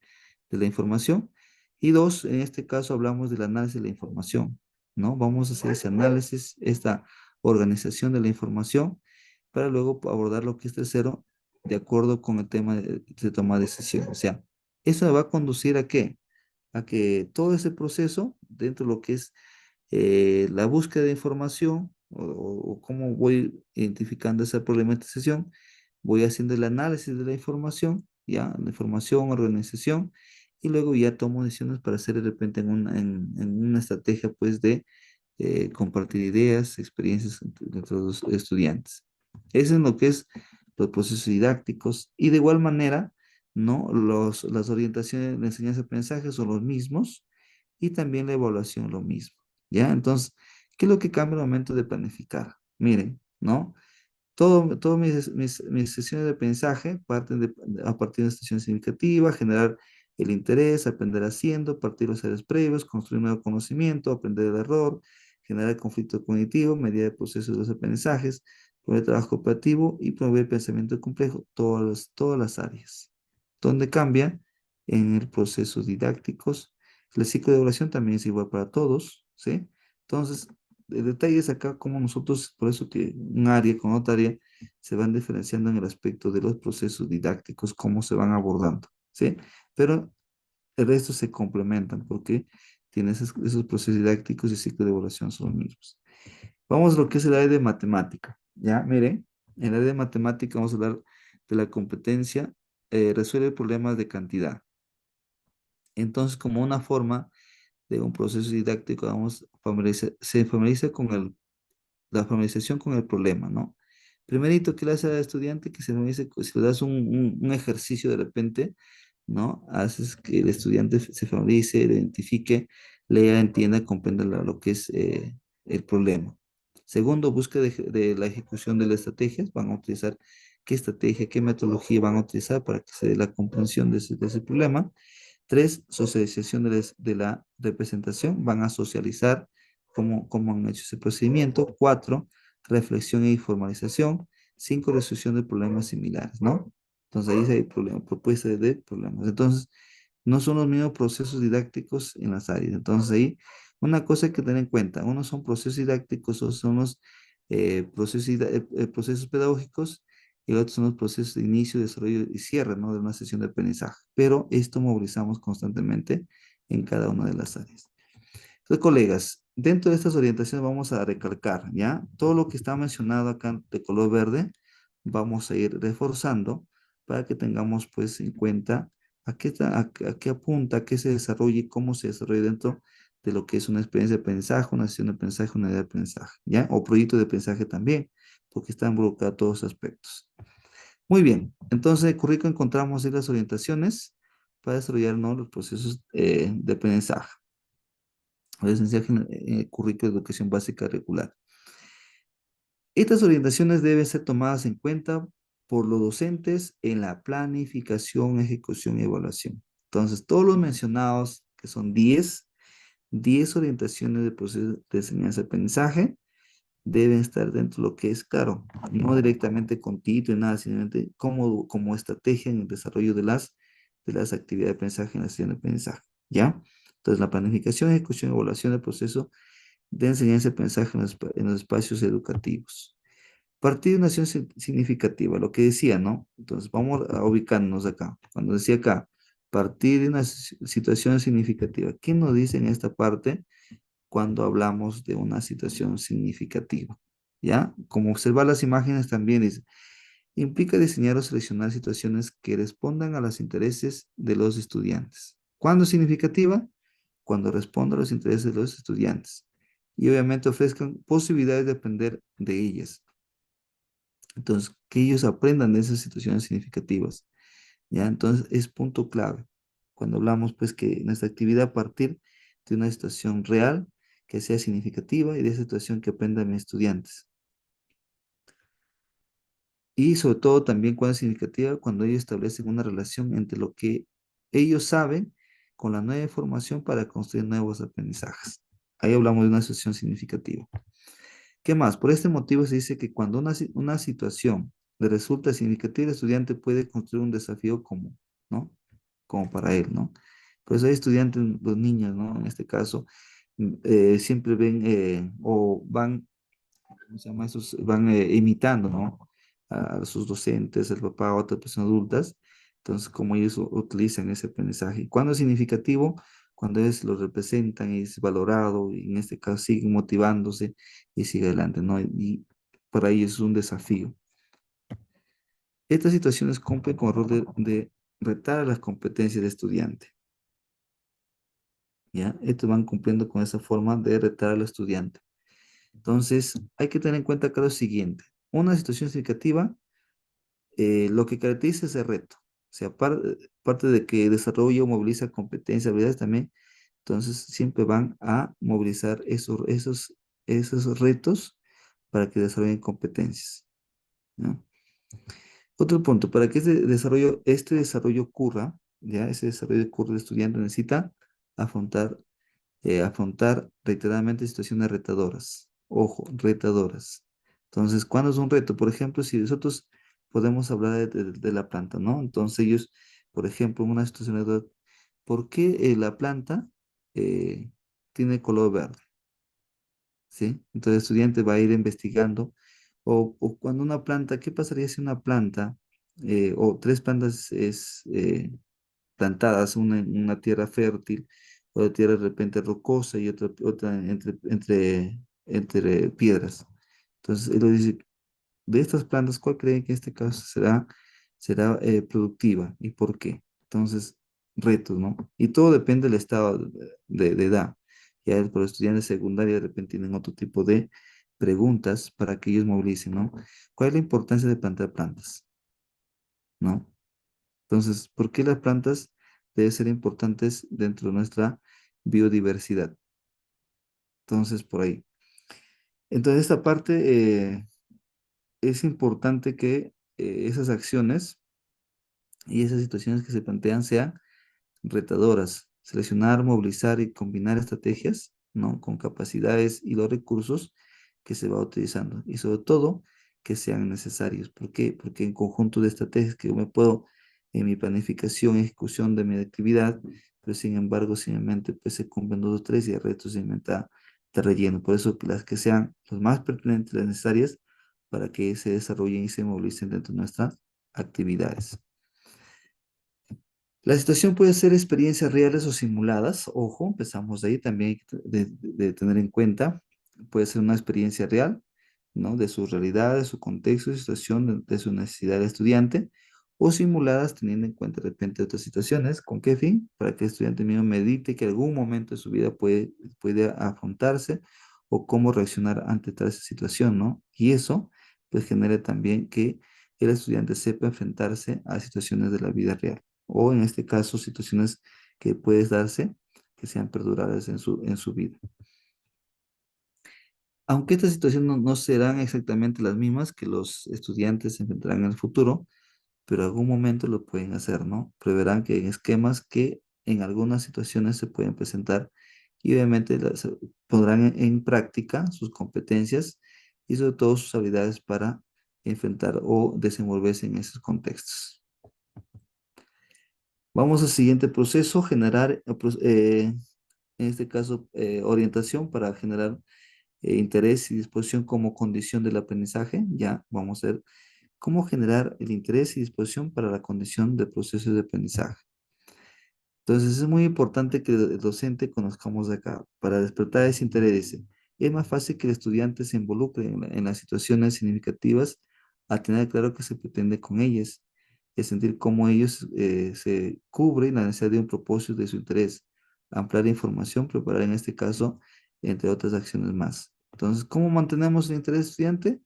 la información. Y dos, en este caso hablamos del análisis de la información, ¿no? Vamos a hacer ese análisis, esta organización de la información, para luego abordar lo que es tercero, de acuerdo con el tema de toma de decisión. O sea, eso va a conducir a qué? A que todo ese proceso, dentro de lo que es la búsqueda de información o cómo voy identificando esa problematización, voy haciendo el análisis de la información, ya, la información, organización, y luego ya tomo decisiones para hacer de repente en una estrategia pues de compartir ideas, experiencias entre los estudiantes. Eso es lo que es los procesos didácticos y de igual manera, ¿no? Las orientaciones de enseñanza-aprendizaje son los mismos y también la evaluación lo mismo, ¿ya? Entonces, ¿qué es lo que cambia al momento de planificar? Miren, ¿no? Todas mis sesiones de aprendizaje parten a partir de una situación significativa, generar el interés, aprender haciendo, partir los áreas previos, construir nuevo conocimiento, aprender el error, generar el conflicto cognitivo, mediar procesos de los aprendizajes, promover trabajo cooperativo y promover pensamiento complejo, todas las áreas. Donde cambia en el proceso didácticos. El ciclo de evaluación también es igual para todos, ¿sí? Entonces, el detalle es acá como nosotros, por eso que un área con otra área se van diferenciando en el aspecto de los procesos didácticos, cómo se van abordando, ¿sí? Pero el resto se complementan porque tiene esos procesos didácticos y ciclo de evaluación son los mismos. Vamos a lo que es el área de matemática, ¿ya? Miren, en el área de matemática vamos a hablar de la competencia, resuelve problemas de cantidad. Entonces, como una forma de un proceso didáctico, vamos, se familiariza con la familiarización con el problema, ¿no? Primerito, ¿qué le hace al estudiante? Que se familiarice, si le das un ejercicio de repente, ¿no? Haces que el estudiante se familiarice, identifique, lea, entienda, comprenda lo que es el problema. Segundo, búsqueda de la ejecución de las estrategias. Van a utilizar qué estrategia, qué metodología van a utilizar para que se dé la comprensión de ese problema. Tres, socialización de la representación. Van a socializar cómo han hecho ese procedimiento. Cuatro, reflexión y formalización. Cinco, resolución de problemas similares, ¿no? Entonces ahí hay problemas, propuestas de problemas. Entonces, no son los mismos procesos didácticos en las áreas. Entonces ahí, una cosa hay que tener en cuenta, unos son procesos didácticos, otros son los procesos pedagógicos y otros son los procesos de inicio, desarrollo y cierre, ¿no? De una sesión de aprendizaje. Pero esto movilizamos constantemente en cada una de las áreas. Entonces, colegas, dentro de estas orientaciones vamos a recalcar, ¿ya? Todo lo que está mencionado acá de color verde, vamos a ir reforzando para que tengamos pues en cuenta a qué apunta, a qué se desarrolla y cómo se desarrolla dentro de lo que es una experiencia de aprendizaje, una sesión de aprendizaje, una idea de aprendizaje, ¿ya? O proyecto de aprendizaje también, porque están involucrados todos los aspectos. Muy bien, entonces en el currículo encontramos ahí las orientaciones para desarrollar, ¿no? Los procesos de aprendizaje. Licenciado en el currículo de educación básica regular. Estas orientaciones deben ser tomadas en cuenta por los docentes en la planificación, ejecución y evaluación. Entonces, todos los mencionados, que son 10 orientaciones de proceso de enseñanza-aprendizaje, deben estar dentro de lo que es, claro, no directamente con título y nada, simplemente como estrategia en el desarrollo de las actividades de aprendizaje en la sesión de aprendizaje, ¿ya? Entonces, la planificación, ejecución y evaluación del proceso de enseñanza y aprendizaje en los espacios educativos. Partir de una acción significativa, lo que decía, ¿no? Entonces, vamos a ubicarnos acá. Cuando decía acá, partir de una situación significativa. ¿Qué nos dice en esta parte cuando hablamos de una situación significativa? ¿Ya? Como observar las imágenes también dice, implica diseñar o seleccionar situaciones que respondan a los intereses de los estudiantes. ¿Cuándo es significativa? Cuando responda a los intereses de los estudiantes. Y obviamente ofrezcan posibilidades de aprender de ellas. Entonces, que ellos aprendan de esas situaciones significativas. ¿ya? Entonces es punto clave. Cuando hablamos, pues, que nuestra actividad a partir de una situación real, que sea significativa y de esa situación que aprendan mis estudiantes. Y sobre todo también cuando es significativa, cuando ellos establecen una relación entre lo que ellos saben con la nueva información para construir nuevos aprendizajes. Ahí hablamos de una situación significativa. ¿Qué más? Por este motivo se dice que cuando una situación le resulta significativa, el estudiante puede construir un desafío común, ¿no? Como para él, ¿no? Pues hay estudiantes, los niños, ¿no? En este caso, siempre ven o van, ¿cómo se llama? Esos, van imitando, ¿no? A sus docentes, al papá, a otras personas adultas. Entonces, como ellos utilizan ese aprendizaje. ¿Cuándo es significativo? Cuando ellos lo representan y es valorado, y en este caso siguen motivándose y sigue adelante, ¿no? Y para ellos es un desafío. Estas situaciones cumplen con el rol de retar las competencias del estudiante, ¿ya? Estos van cumpliendo con esa forma de retar al estudiante. Entonces, hay que tener en cuenta acá lo siguiente. Una situación significativa, lo que caracteriza es el reto. O sea, parte de que desarrolla o moviliza competencias, habilidades también, entonces siempre van a movilizar esos retos para que desarrollen competencias, ¿no? Otro punto, para que este desarrollo ocurra, ya ese desarrollo ocurra, el estudiante necesita afrontar afrontar reiteradamente situaciones retadoras. Ojo, retadoras. Entonces, ¿cuándo es un reto? Por ejemplo, si nosotros podemos hablar de la planta, ¿no? Entonces ellos, por ejemplo, en una situación de ¿por qué la planta eh, tiene color verde? ¿Sí? Entonces el estudiante va a ir investigando. O cuando una planta, ¿qué pasaría si una planta o tres plantas plantadas, una en una tierra fértil, otra tierra de repente rocosa y otra entre piedras? Entonces, él lo dice, de estas plantas, ¿cuál creen que en este caso será productiva y por qué? Entonces, retos, ¿no? Y todo depende del estado de edad. Ya por los estudiantes secundarios de repente tienen otro tipo de preguntas para que ellos movilicen, ¿no? ¿Cuál es la importancia de plantar plantas? ¿No? Entonces, ¿por qué las plantas deben ser importantes dentro de nuestra biodiversidad? Entonces, por ahí. Entonces, esta parte es importante que esas acciones y esas situaciones que se plantean sean retadoras. Seleccionar, movilizar y combinar estrategias, ¿no? Con capacidades y los recursos que se va utilizando. Y sobre todo, que sean necesarios. ¿Por qué? Porque en conjunto de estrategias que yo me puedo, en mi planificación y ejecución de mi actividad, pero sin embargo, simplemente pues se cumplen dos o tres y el resto simplemente está relleno. Por eso que las que sean los más pertinentes, las necesarias, para que se desarrollen y se movilicen dentro de nuestras actividades. La situación puede ser experiencias reales o simuladas. Ojo, empezamos de ahí también hay que de tener en cuenta. Puede ser una experiencia real, ¿no? De su realidad, de su contexto, de su situación, de su necesidad del estudiante, o simuladas teniendo en cuenta de repente otras situaciones. ¿Con qué fin? Para que el estudiante mismo medite que algún momento de su vida puede afrontarse o cómo reaccionar ante tal situación, ¿no? Y eso pues genera también que el estudiante sepa enfrentarse a situaciones de la vida real o en este caso situaciones que pueden darse que sean perdurables en su vida. Aunque estas situaciones no serán exactamente las mismas que los estudiantes se enfrentarán en el futuro, pero en algún momento lo pueden hacer, ¿no? Preverán que hay esquemas que en algunas situaciones se pueden presentar y obviamente pondrán en práctica sus competencias y sobre todo sus habilidades para enfrentar o desenvolverse en esos contextos. Vamos al siguiente proceso, generar, en este caso, orientación para generar interés y disposición como condición del aprendizaje. Ya vamos a ver cómo generar el interés y disposición para la condición del proceso de aprendizaje. Entonces es muy importante que el docente conozcamos de acá para despertar ese interés. Dice, es más fácil que el estudiante se involucre en las situaciones significativas a tener claro qué se pretende con ellas y sentir cómo ellos se cubren la necesidad de un propósito de su interés, ampliar información, preparar en este caso, entre otras acciones más. Entonces, ¿cómo mantenemos el interés estudiante?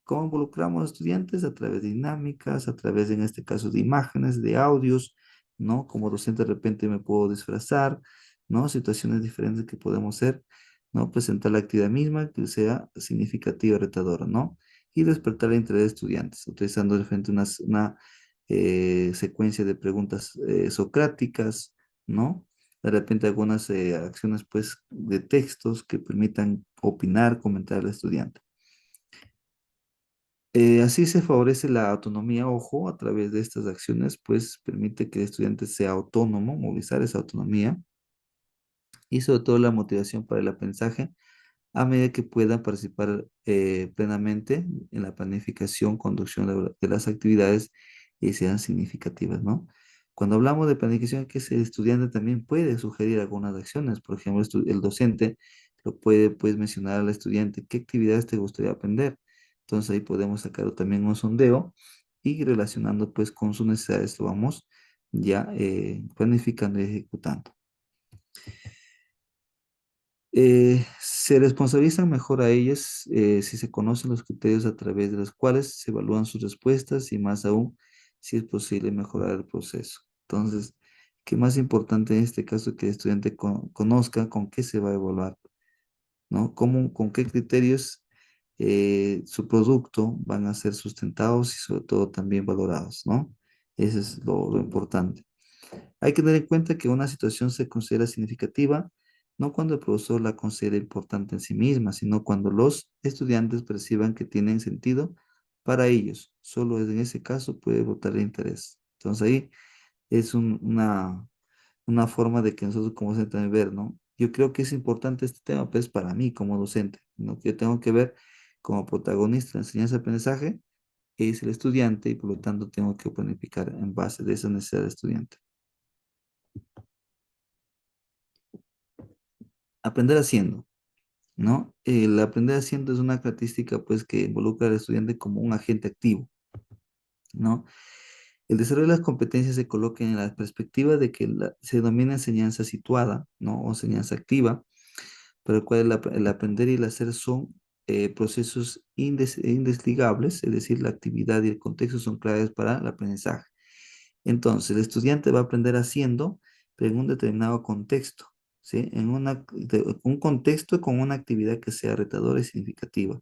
¿Cómo involucramos a estudiantes? A través de dinámicas, a través, en este caso, de imágenes, de audios, ¿no? Como docente de repente me puedo disfrazar, ¿no? Situaciones diferentes que podemos hacer, ¿no? Presentar la actividad misma que sea significativa, retadora, ¿no? Y despertar el interés de estudiantes, utilizando de repente una secuencia de preguntas socráticas, ¿no? De repente algunas acciones, pues, de textos que permitan opinar, comentar al estudiante. Así se favorece la autonomía, ojo, a través de estas acciones, pues permite que el estudiante sea autónomo, movilizar esa autonomía y sobre todo la motivación para el aprendizaje a medida que pueda participar plenamente en la planificación, conducción de las actividades y sean significativas, ¿no? Cuando hablamos de planificación, que el estudiante también puede sugerir algunas acciones. Por ejemplo, el docente lo puede, pues, mencionar al estudiante qué actividades te gustaría aprender. Entonces ahí podemos sacar también un sondeo y relacionando pues con sus necesidades lo vamos ya planificando y ejecutando. Se responsabilizan mejor a ellas si se conocen los criterios a través de los cuales se evalúan sus respuestas y más aún si es posible mejorar el proceso. Entonces, ¿qué más importante en este caso que el estudiante conozca con qué se va a evaluar, ¿no? Con qué criterios su producto van a ser sustentados y sobre todo también valorados, ¿no? Eso es lo importante. Hay que tener en cuenta que una situación se considera significativa no cuando el profesor la considera importante en sí misma, sino cuando los estudiantes perciban que tienen sentido para ellos. Solo en ese caso puede votar el interés. Entonces ahí es una forma de que nosotros como docentes también ver, ¿no? Yo creo que es importante este tema, pues para mí como docente, ¿no? Yo tengo que ver como protagonista de enseñanza-aprendizaje es el estudiante y por lo tanto tengo que planificar en base de esa necesidad del estudiante. Aprender haciendo, ¿no? El aprender haciendo es una característica pues que involucra al estudiante como un agente activo, ¿no? El desarrollo de las competencias se coloca en la perspectiva de que se denomina enseñanza situada, ¿no? O enseñanza activa, para el cual el aprender y el hacer son procesos indesligables, es decir, la actividad y el contexto son claves para el aprendizaje. Entonces, el estudiante va a aprender haciendo, pero en un determinado contexto, ¿sí? Un contexto con una actividad que sea retadora y significativa.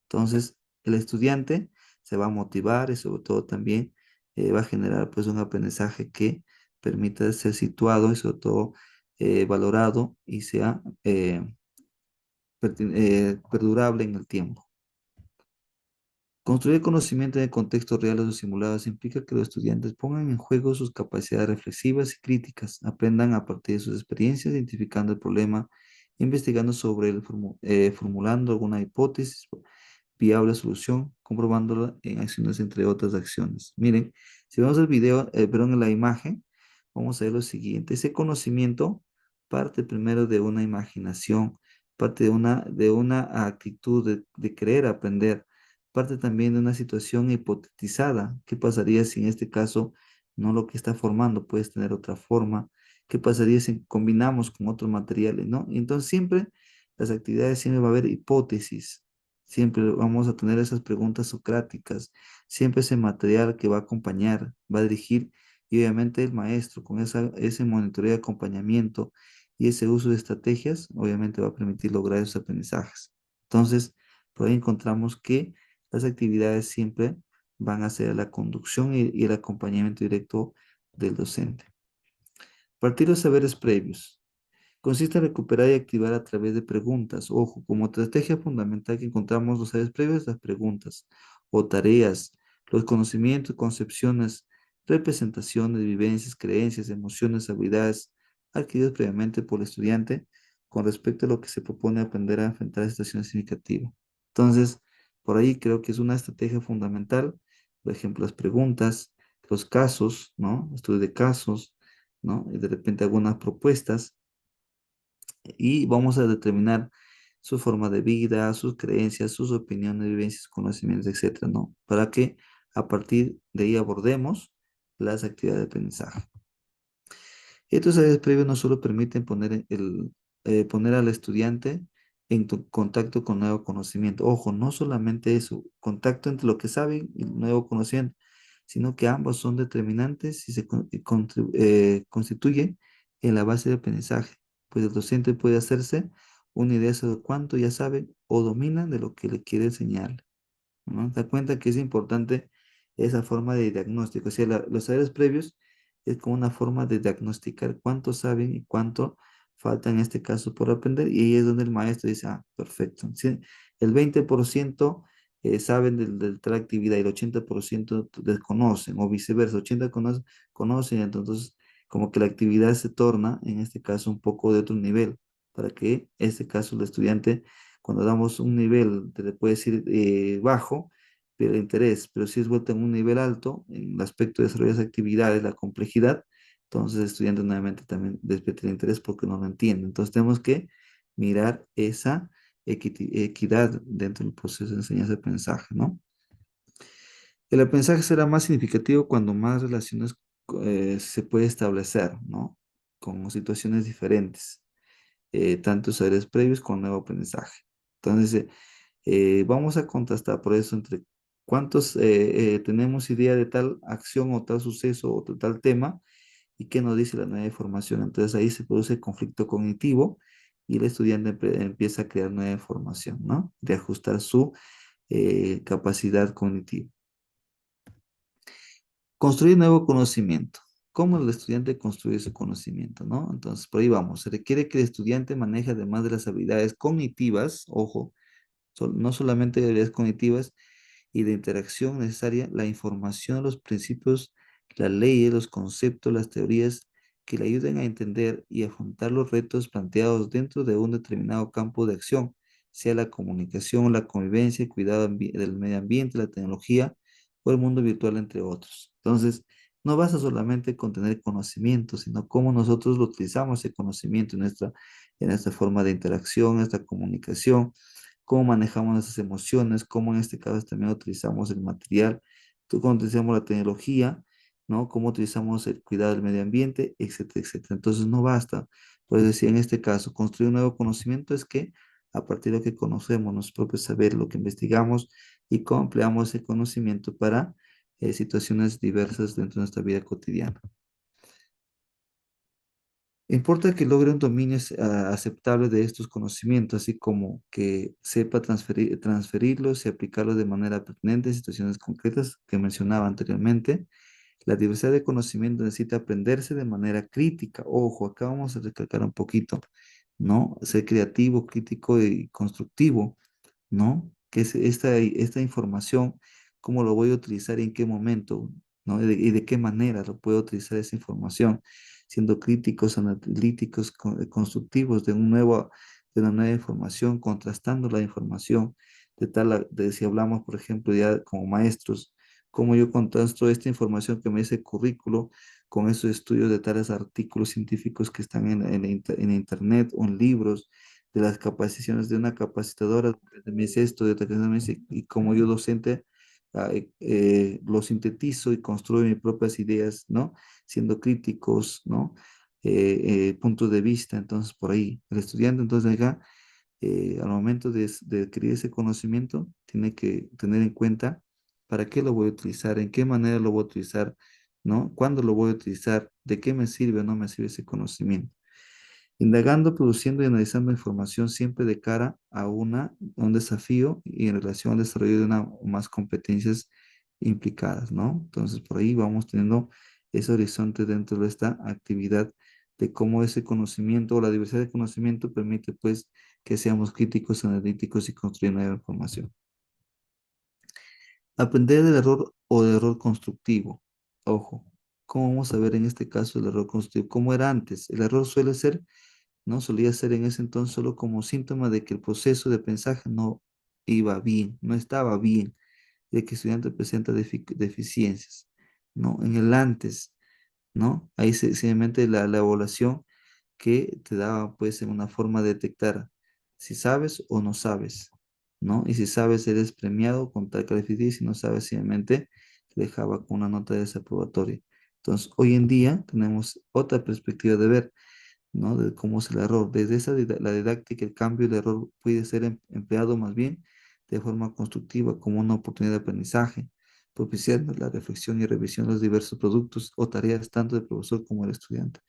Entonces, el estudiante se va a motivar y sobre todo también va a generar pues un aprendizaje que permita ser situado y sobre todo valorado y sea perdurable en el tiempo. Construir conocimiento en contextos reales o simulados implica que los estudiantes pongan en juego sus capacidades reflexivas y críticas, aprendan a partir de sus experiencias, identificando el problema, investigando sobre él, formulando alguna hipótesis, viable solución, comprobándola en acciones entre otras acciones. Miren, si vemos el video, perdón, en la imagen, vamos a ver lo siguiente. Ese conocimiento parte primero de una imaginación, parte de una actitud de querer aprender, parte también de una situación hipotetizada. ¿Qué pasaría si en este caso no lo que está formando puedes tener otra forma? ¿Qué pasaría si combinamos con otros materiales, no? Y entonces siempre las actividades siempre va a haber hipótesis. Siempre vamos a tener esas preguntas socráticas, siempre ese material que va a acompañar, va a dirigir, y obviamente el maestro con ese monitoreo de acompañamiento y ese uso de estrategias, obviamente va a permitir lograr esos aprendizajes. Entonces, por ahí encontramos que las actividades siempre van a ser la conducción y el acompañamiento directo del docente. Partir los saberes previos. Consiste en recuperar y activar a través de preguntas. Ojo, como estrategia fundamental que encontramos los saberes previos, las preguntas o tareas, los conocimientos, concepciones, representaciones, vivencias, creencias, emociones, habilidades adquiridas previamente por el estudiante con respecto a lo que se propone aprender a enfrentar situaciones significativas. Entonces, por ahí creo que es una estrategia fundamental. Por ejemplo, las preguntas, los casos, ¿no? Estudio de casos, ¿no? Y de repente algunas propuestas y vamos a determinar su forma de vida, sus creencias, sus opiniones, vivencias, conocimientos, etcétera, ¿no? Para que a partir de ahí abordemos las actividades de aprendizaje. Estos áreas previos no solo permiten poner al estudiante en tu contacto con nuevo conocimiento. Ojo, no solamente eso, contacto entre lo que saben y el nuevo conocimiento, sino que ambos son determinantes y constituyen en la base de aprendizaje, pues el docente puede hacerse una idea sobre cuánto ya saben o dominan de lo que le quiere enseñar, ¿no? Te das cuenta que es importante esa forma de diagnóstico. O sea, los saberes previos es como una forma de diagnosticar cuánto saben y cuánto falta en este caso por aprender. Y ahí es donde el maestro dice, ah, perfecto. Si el 20% saben de tal actividad y el 80% desconocen, o viceversa, 80 conocen, entonces como que la actividad se torna, en este caso, un poco de otro nivel, para que, en este caso, el estudiante cuando damos un nivel, te le puede decir bajo, pero el interés, pero si es vuelta en un nivel alto, en el aspecto de desarrollar las actividades, la complejidad, entonces el estudiante nuevamente también despierta el interés porque no lo entiende. Entonces tenemos que mirar esa equidad dentro del proceso de enseñanza-aprendizaje, ¿no? El aprendizaje será más significativo cuando más relaciones se puede establecer, ¿no? Con situaciones diferentes, tanto saberes previos como nuevo aprendizaje. Entonces, vamos a contrastar por eso entre cuántos tenemos idea de tal acción o tal suceso o de tal tema y qué nos dice la nueva información. Entonces ahí se produce conflicto cognitivo y el estudiante empieza a crear nueva información, ¿no? De ajustar su capacidad cognitiva. Construir nuevo conocimiento. ¿Cómo el estudiante construye su conocimiento, no? Entonces, por ahí vamos. Se requiere que el estudiante maneje, además de las habilidades cognitivas, ojo, no solamente habilidades cognitivas y de interacción necesaria, la información, los principios, las leyes, los conceptos, las teorías que le ayuden a entender y afrontar los retos planteados dentro de un determinado campo de acción, sea la comunicación, la convivencia, el cuidado del medio ambiente, la tecnología o el mundo virtual, entre otros. Entonces, no basta solamente con tener conocimiento, sino cómo nosotros lo utilizamos ese conocimiento en nuestra forma de interacción, en nuestra comunicación, cómo manejamos nuestras emociones, cómo en este caso también utilizamos el material, cómo utilizamos la tecnología, ¿no? Cómo utilizamos el cuidado del medio ambiente, etcétera, etcétera. Entonces no basta, pues decir, en este caso, construir un nuevo conocimiento es que a partir de lo que conocemos, nuestro propio saber, lo que investigamos y cómo empleamos ese conocimiento para situaciones diversas dentro de nuestra vida cotidiana. Importa que logre un dominio aceptable de estos conocimientos, así como que sepa transferirlos y aplicarlos de manera pertinente en situaciones concretas que mencionaba anteriormente. La diversidad de conocimiento necesita aprenderse de manera crítica. Ojo, acá vamos a recalcar un poquito, ¿no? Ser creativo, crítico y constructivo, ¿no? Que es esta información, cómo lo voy a utilizar y en qué momento, ¿no? Y de qué manera lo puedo utilizar esa información, siendo críticos, analíticos, constructivos de una nueva información, contrastando la información, de si hablamos, por ejemplo, ya como maestros, cómo yo contrasto esta información que me dice el currículo con esos estudios de tales artículos científicos que están en internet o en libros, de las capacitaciones de una capacitadora, donde me dice esto, de otra que me dice, y como yo docente lo sintetizo y construyo mis propias ideas, ¿no? Siendo críticos, ¿no? Puntos de vista, entonces por ahí, el estudiante entonces acá, al momento de adquirir ese conocimiento, tiene que tener en cuenta para qué lo voy a utilizar, en qué manera lo voy a utilizar, ¿no? ¿Cuándo lo voy a utilizar? ¿De qué me sirve o no me sirve ese conocimiento? Indagando, produciendo y analizando información siempre de cara a un desafío y en relación al desarrollo de una o más competencias implicadas, ¿no? Entonces, por ahí vamos teniendo ese horizonte dentro de esta actividad de cómo ese conocimiento o la diversidad de conocimiento permite, pues, que seamos críticos, analíticos y construir nueva información. Aprender del error o del error constructivo. Ojo, ¿cómo vamos a ver en este caso el error constructivo? ¿Cómo era antes? El error suele ser, ¿no? Solía ser en ese entonces solo como síntoma de que el proceso de aprendizaje no iba bien, no estaba bien, de que el estudiante presenta deficiencias, ¿no? En el antes, ¿no? Ahí simplemente la evaluación que te daba, pues, en una forma de detectar si sabes o no sabes, ¿no? Y si sabes, eres premiado con tal calificación, y si no sabes, simplemente te dejaba con una nota desaprobatoria. Entonces, hoy en día tenemos otra perspectiva de ver. ¿no? De cómo es el error. Desde la didáctica, el cambio del error puede ser empleado más bien de forma constructiva como una oportunidad de aprendizaje, propiciando la reflexión y revisión de los diversos productos o tareas tanto del profesor como del estudiante.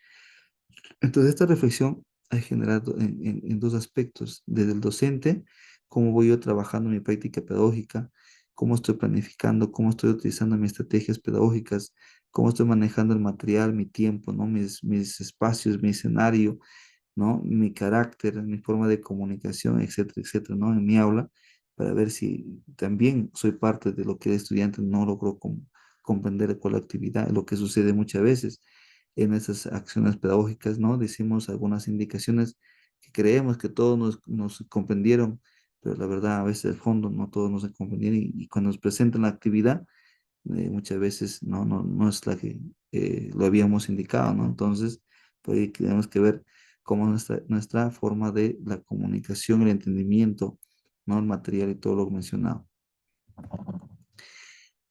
Entonces, esta reflexión ha generado en dos aspectos, desde el docente, cómo voy yo trabajando mi práctica pedagógica, cómo estoy planificando, cómo estoy utilizando mis estrategias pedagógicas, cómo estoy manejando el material, mi tiempo, ¿no? Mis espacios, mi escenario, ¿no? Mi carácter, mi forma de comunicación, etcétera, etcétera, ¿no? En mi aula, para ver si también soy parte de lo que el estudiante no logró comprender con la actividad, lo que sucede muchas veces en esas acciones pedagógicas, ¿no? Decimos algunas indicaciones que creemos que todos nos comprendieron, pero la verdad a veces el fondo no todos nos comprendieron y cuando nos presentan la actividad, muchas veces no es la que lo habíamos indicado, ¿no? Entonces, por ahí tenemos que ver cómo nuestra forma de la comunicación, el entendimiento, ¿no? El material y todo lo mencionado.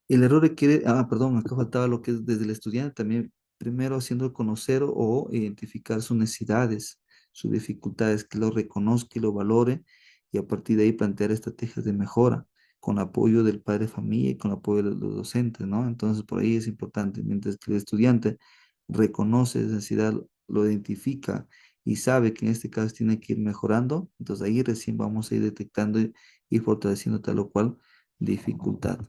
El error requiere, perdón, acá faltaba lo que es desde el estudiante también, primero haciendo conocer o identificar sus necesidades, sus dificultades, que lo reconozca y lo valore, y a partir de ahí plantear estrategias de mejora, con apoyo del padre de familia y con apoyo de los docentes, ¿no? Entonces, por ahí es importante, mientras que el estudiante reconoce esa necesidad, lo identifica y sabe que en este caso tiene que ir mejorando, entonces ahí recién vamos a ir detectando y fortaleciendo tal o cual dificultad.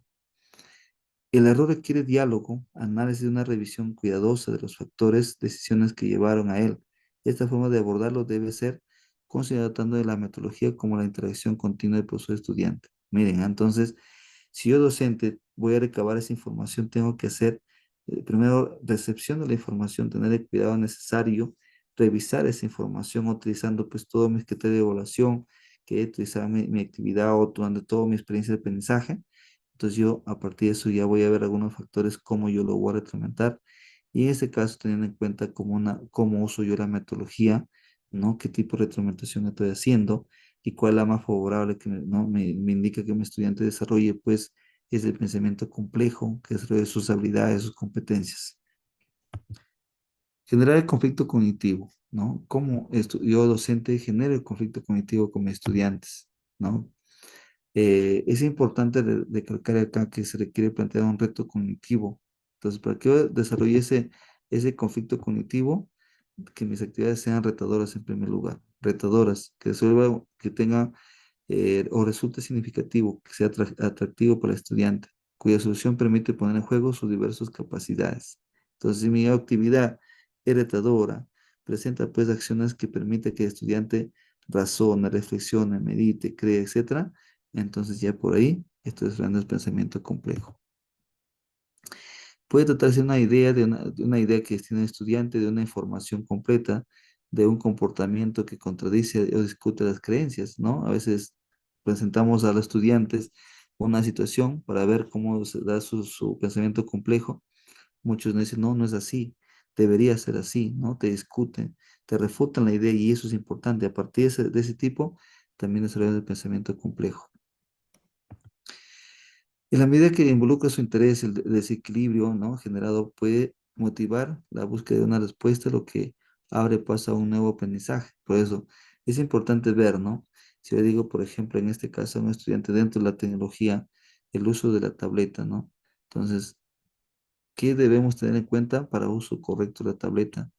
El error requiere diálogo, análisis y una revisión cuidadosa de los factores, decisiones que llevaron a él. Esta forma de abordarlo debe ser considerando de la metodología como la interacción continua del profesor-estudiante. Miren, entonces, si yo docente voy a recabar esa información, tengo que hacer primero recepción de la información, tener el cuidado necesario, revisar esa información utilizando pues todos mis criterios de evaluación, que he utilizado mi actividad o durante toda mi experiencia de aprendizaje. Entonces yo a partir de eso ya voy a ver algunos factores cómo yo lo voy a retroalimentar y en ese caso teniendo en cuenta cómo uso yo la metodología, ¿no? ¿Qué tipo de retroalimentación estoy haciendo y cuál es la más favorable que ¿no? me indica que mi estudiante desarrolle pues es el pensamiento complejo, que desarrolle sus habilidades, sus competencias. Generar el conflicto cognitivo, ¿no? ¿Cómo yo docente genero el conflicto cognitivo con mis estudiantes, ¿no? Es importante recalcar acá que se requiere plantear un reto cognitivo. Entonces, para que yo desarrolle ese conflicto cognitivo, que mis actividades sean retadoras en primer lugar, retadoras, que resuelva, que tenga o resulte significativo, que sea atractivo para el estudiante, cuya solución permite poner en juego sus diversas capacidades. Entonces, si mi actividad es retadora, presenta pues acciones que permiten que el estudiante razone, reflexione, medite, cree, etcétera, entonces ya por ahí estoy desarrollando el pensamiento complejo. Puede tratarse de una idea, de una idea que tiene el estudiante, de una información completa, de un comportamiento que contradice o discute las creencias, ¿no? A veces presentamos a los estudiantes una situación para ver cómo se da su pensamiento complejo. Muchos nos dicen, no, no es así, debería ser así, ¿no? Te discuten, te refutan la idea y eso es importante. A partir de ese tipo, también desarrollan el pensamiento complejo. En la medida que involucra su interés, el desequilibrio, ¿no? generado puede motivar la búsqueda de una respuesta, lo que abre paso a un nuevo aprendizaje. Por eso es importante ver, ¿no? Si yo digo, por ejemplo, en este caso, a un estudiante dentro de la tecnología, el uso de la tableta, ¿no? Entonces, ¿qué debemos tener en cuenta para uso correcto de la tableta?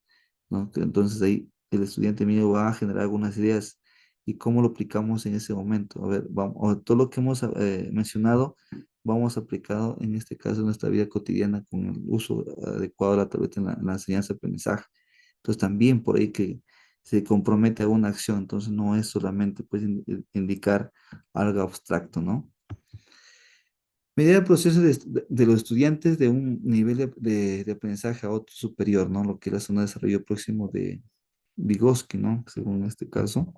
¿No? Que entonces ahí el estudiante mío va a generar algunas ideas y cómo lo aplicamos en ese momento. A ver, vamos, todo lo que hemos mencionado, vamos a aplicarlo en este caso en nuestra vida cotidiana con el uso adecuado de la tableta en la enseñanza-aprendizaje. Entonces también por ahí que se compromete a una acción, entonces no es solamente pues indicar algo abstracto, ¿no? Medir el proceso de los estudiantes de un nivel de aprendizaje a otro superior, ¿no? Lo que es la zona de desarrollo próximo de Vygotsky, ¿no? Según este caso.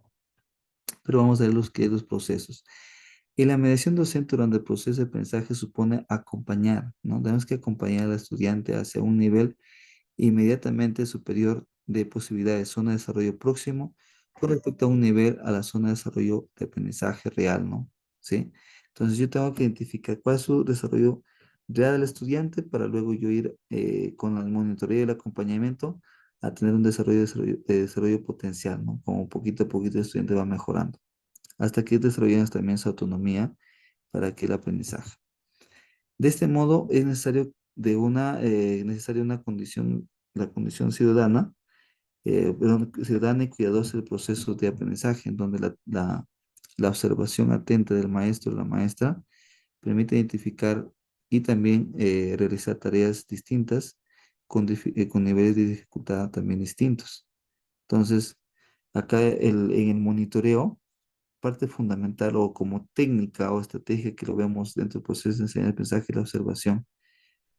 Pero vamos a ver los procesos. Y la mediación docente durante el proceso de aprendizaje supone acompañar, ¿no? Tenemos que acompañar al estudiante hacia un nivel inmediatamente superior de posibilidades, zona de desarrollo próximo, con respecto a un nivel a la zona de desarrollo de aprendizaje real, ¿no? ¿Sí? Entonces yo tengo que identificar cuál es su desarrollo real del estudiante para luego yo ir con el monitoreo y el acompañamiento a tener un desarrollo potencial, ¿no? Como poquito a poquito el estudiante va mejorando, hasta que desarrollan también su autonomía para que el aprendizaje. De este modo, es necesaria una condición, la condición ciudadana, ciudadana y cuidadosa del proceso de aprendizaje, en donde la observación atenta del maestro o la maestra permite identificar y también realizar tareas distintas con niveles de dificultad también distintos. Entonces, acá en el monitoreo, parte fundamental o como técnica o estrategia que lo vemos dentro del proceso de enseñanza y aprendizaje es la observación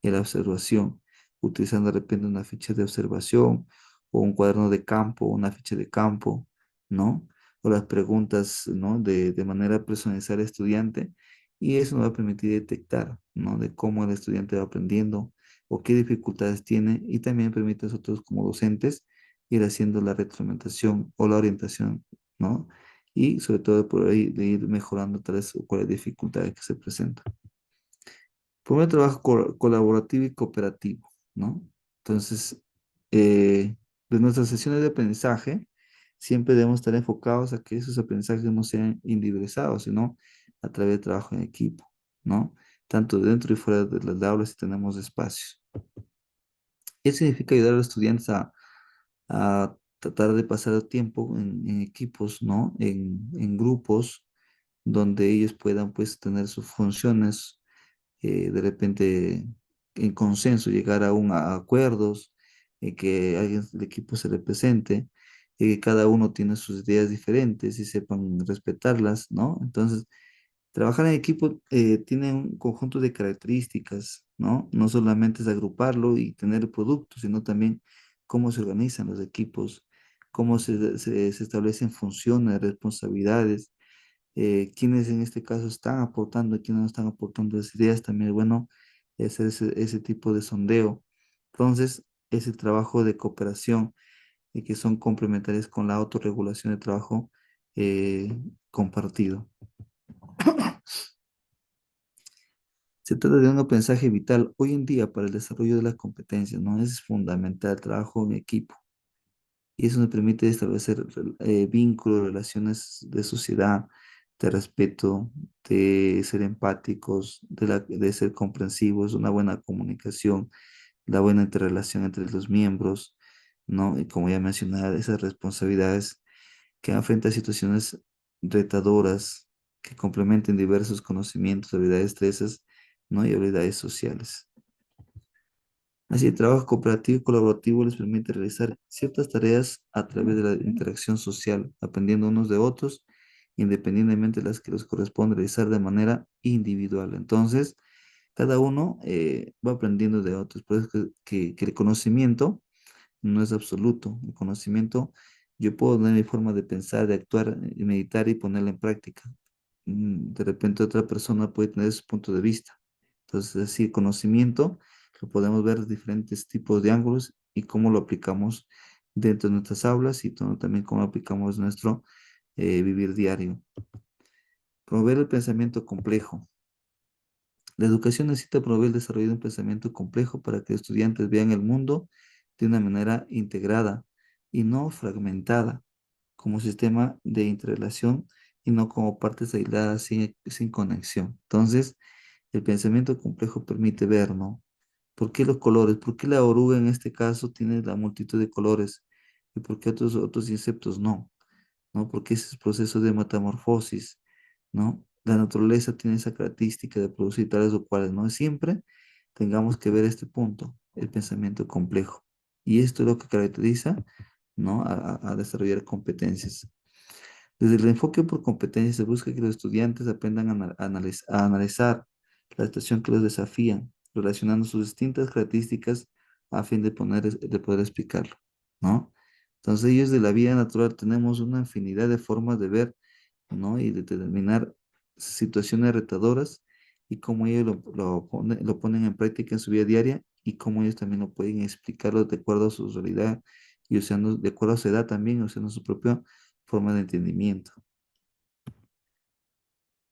y la observación, utilizando de repente una ficha de observación o un cuaderno de campo, una ficha de campo, ¿no? O las preguntas, ¿no? De manera personalizada al estudiante, y eso nos va a permitir detectar, ¿no? De cómo el estudiante va aprendiendo o qué dificultades tiene, y también permite a nosotros como docentes ir haciendo la retroalimentación o la orientación, ¿no? Y sobre todo por ahí de ir mejorando tales o cuáles dificultades que se presentan. Primero trabajo colaborativo y cooperativo, ¿no? Entonces, de nuestras sesiones de aprendizaje, siempre debemos estar enfocados a que esos aprendizajes no sean individualizados, sino a través de trabajo en equipo, ¿no? Tanto dentro y fuera de las aulas si tenemos espacios. Eso significa ayudar a los estudiantes a tratar de pasar el tiempo en equipos, ¿no? En grupos donde ellos puedan, pues, tener sus funciones de repente en consenso, llegar a acuerdos, que alguien del equipo se represente, que cada uno tiene sus ideas diferentes y sepan respetarlas, ¿no? Entonces, trabajar en equipo tiene un conjunto de características, ¿no? No solamente es agruparlo y tener el producto, sino también cómo se organizan los equipos, cómo se establecen funciones, responsabilidades, quiénes en este caso están aportando y quiénes no están aportando las ideas, también es bueno hacer ese tipo de sondeo. Entonces, ese trabajo de cooperación y que son complementarios con la autorregulación de trabajo compartido. Se trata de un aprendizaje vital hoy en día para el desarrollo de las competencias, ¿no? Es fundamental el trabajo en equipo. Y eso nos permite establecer vínculos, relaciones de sociedad, de respeto, de ser empáticos, de ser comprensivos, una buena comunicación, la buena interrelación entre los miembros, ¿no? Y como ya mencionaba, esas responsabilidades que enfrentan situaciones retadoras, que complementen diversos conocimientos, habilidades, destrezas, ¿no? Y habilidades sociales. Así, el trabajo cooperativo y colaborativo les permite realizar ciertas tareas a través de la interacción social, aprendiendo unos de otros, independientemente de las que les corresponde realizar de manera individual. Entonces, cada uno va aprendiendo de otros. Por eso que el conocimiento no es absoluto. El conocimiento, yo puedo tener mi forma de pensar, de actuar, y meditar y ponerla en práctica. De repente otra persona puede tener su punto de vista. Entonces, así, conocimiento lo podemos ver de diferentes tipos de ángulos y cómo lo aplicamos dentro de nuestras aulas y también cómo lo aplicamos en nuestro vivir diario. Promover el pensamiento complejo. La educación necesita promover el desarrollo de un pensamiento complejo para que los estudiantes vean el mundo de una manera integrada y no fragmentada, como sistema de interrelación y no como partes aisladas sin conexión. Entonces, el pensamiento complejo permite ver, ¿no? ¿Por qué los colores? ¿Por qué la oruga en este caso tiene la multitud de colores? ¿Y por qué otros insectos no? ¿No? Porque ese es el proceso de metamorfosis, ¿no? La naturaleza tiene esa característica de producir tales o cuales, ¿no? Siempre tengamos que ver este punto, el pensamiento complejo. Y esto es lo que caracteriza, ¿no? A desarrollar competencias. Desde el enfoque por competencias se busca que los estudiantes aprendan a analizar la situación que los desafían, relacionando sus distintas características a fin de poder explicarlo, ¿no? Entonces ellos de la vida natural tenemos una infinidad de formas de ver, ¿no? Y de determinar situaciones retadoras y cómo ellos lo ponen en práctica en su vida diaria y cómo ellos también lo pueden explicarlo de acuerdo a su realidad y usando, de acuerdo a su edad también, usando su propia forma de entendimiento.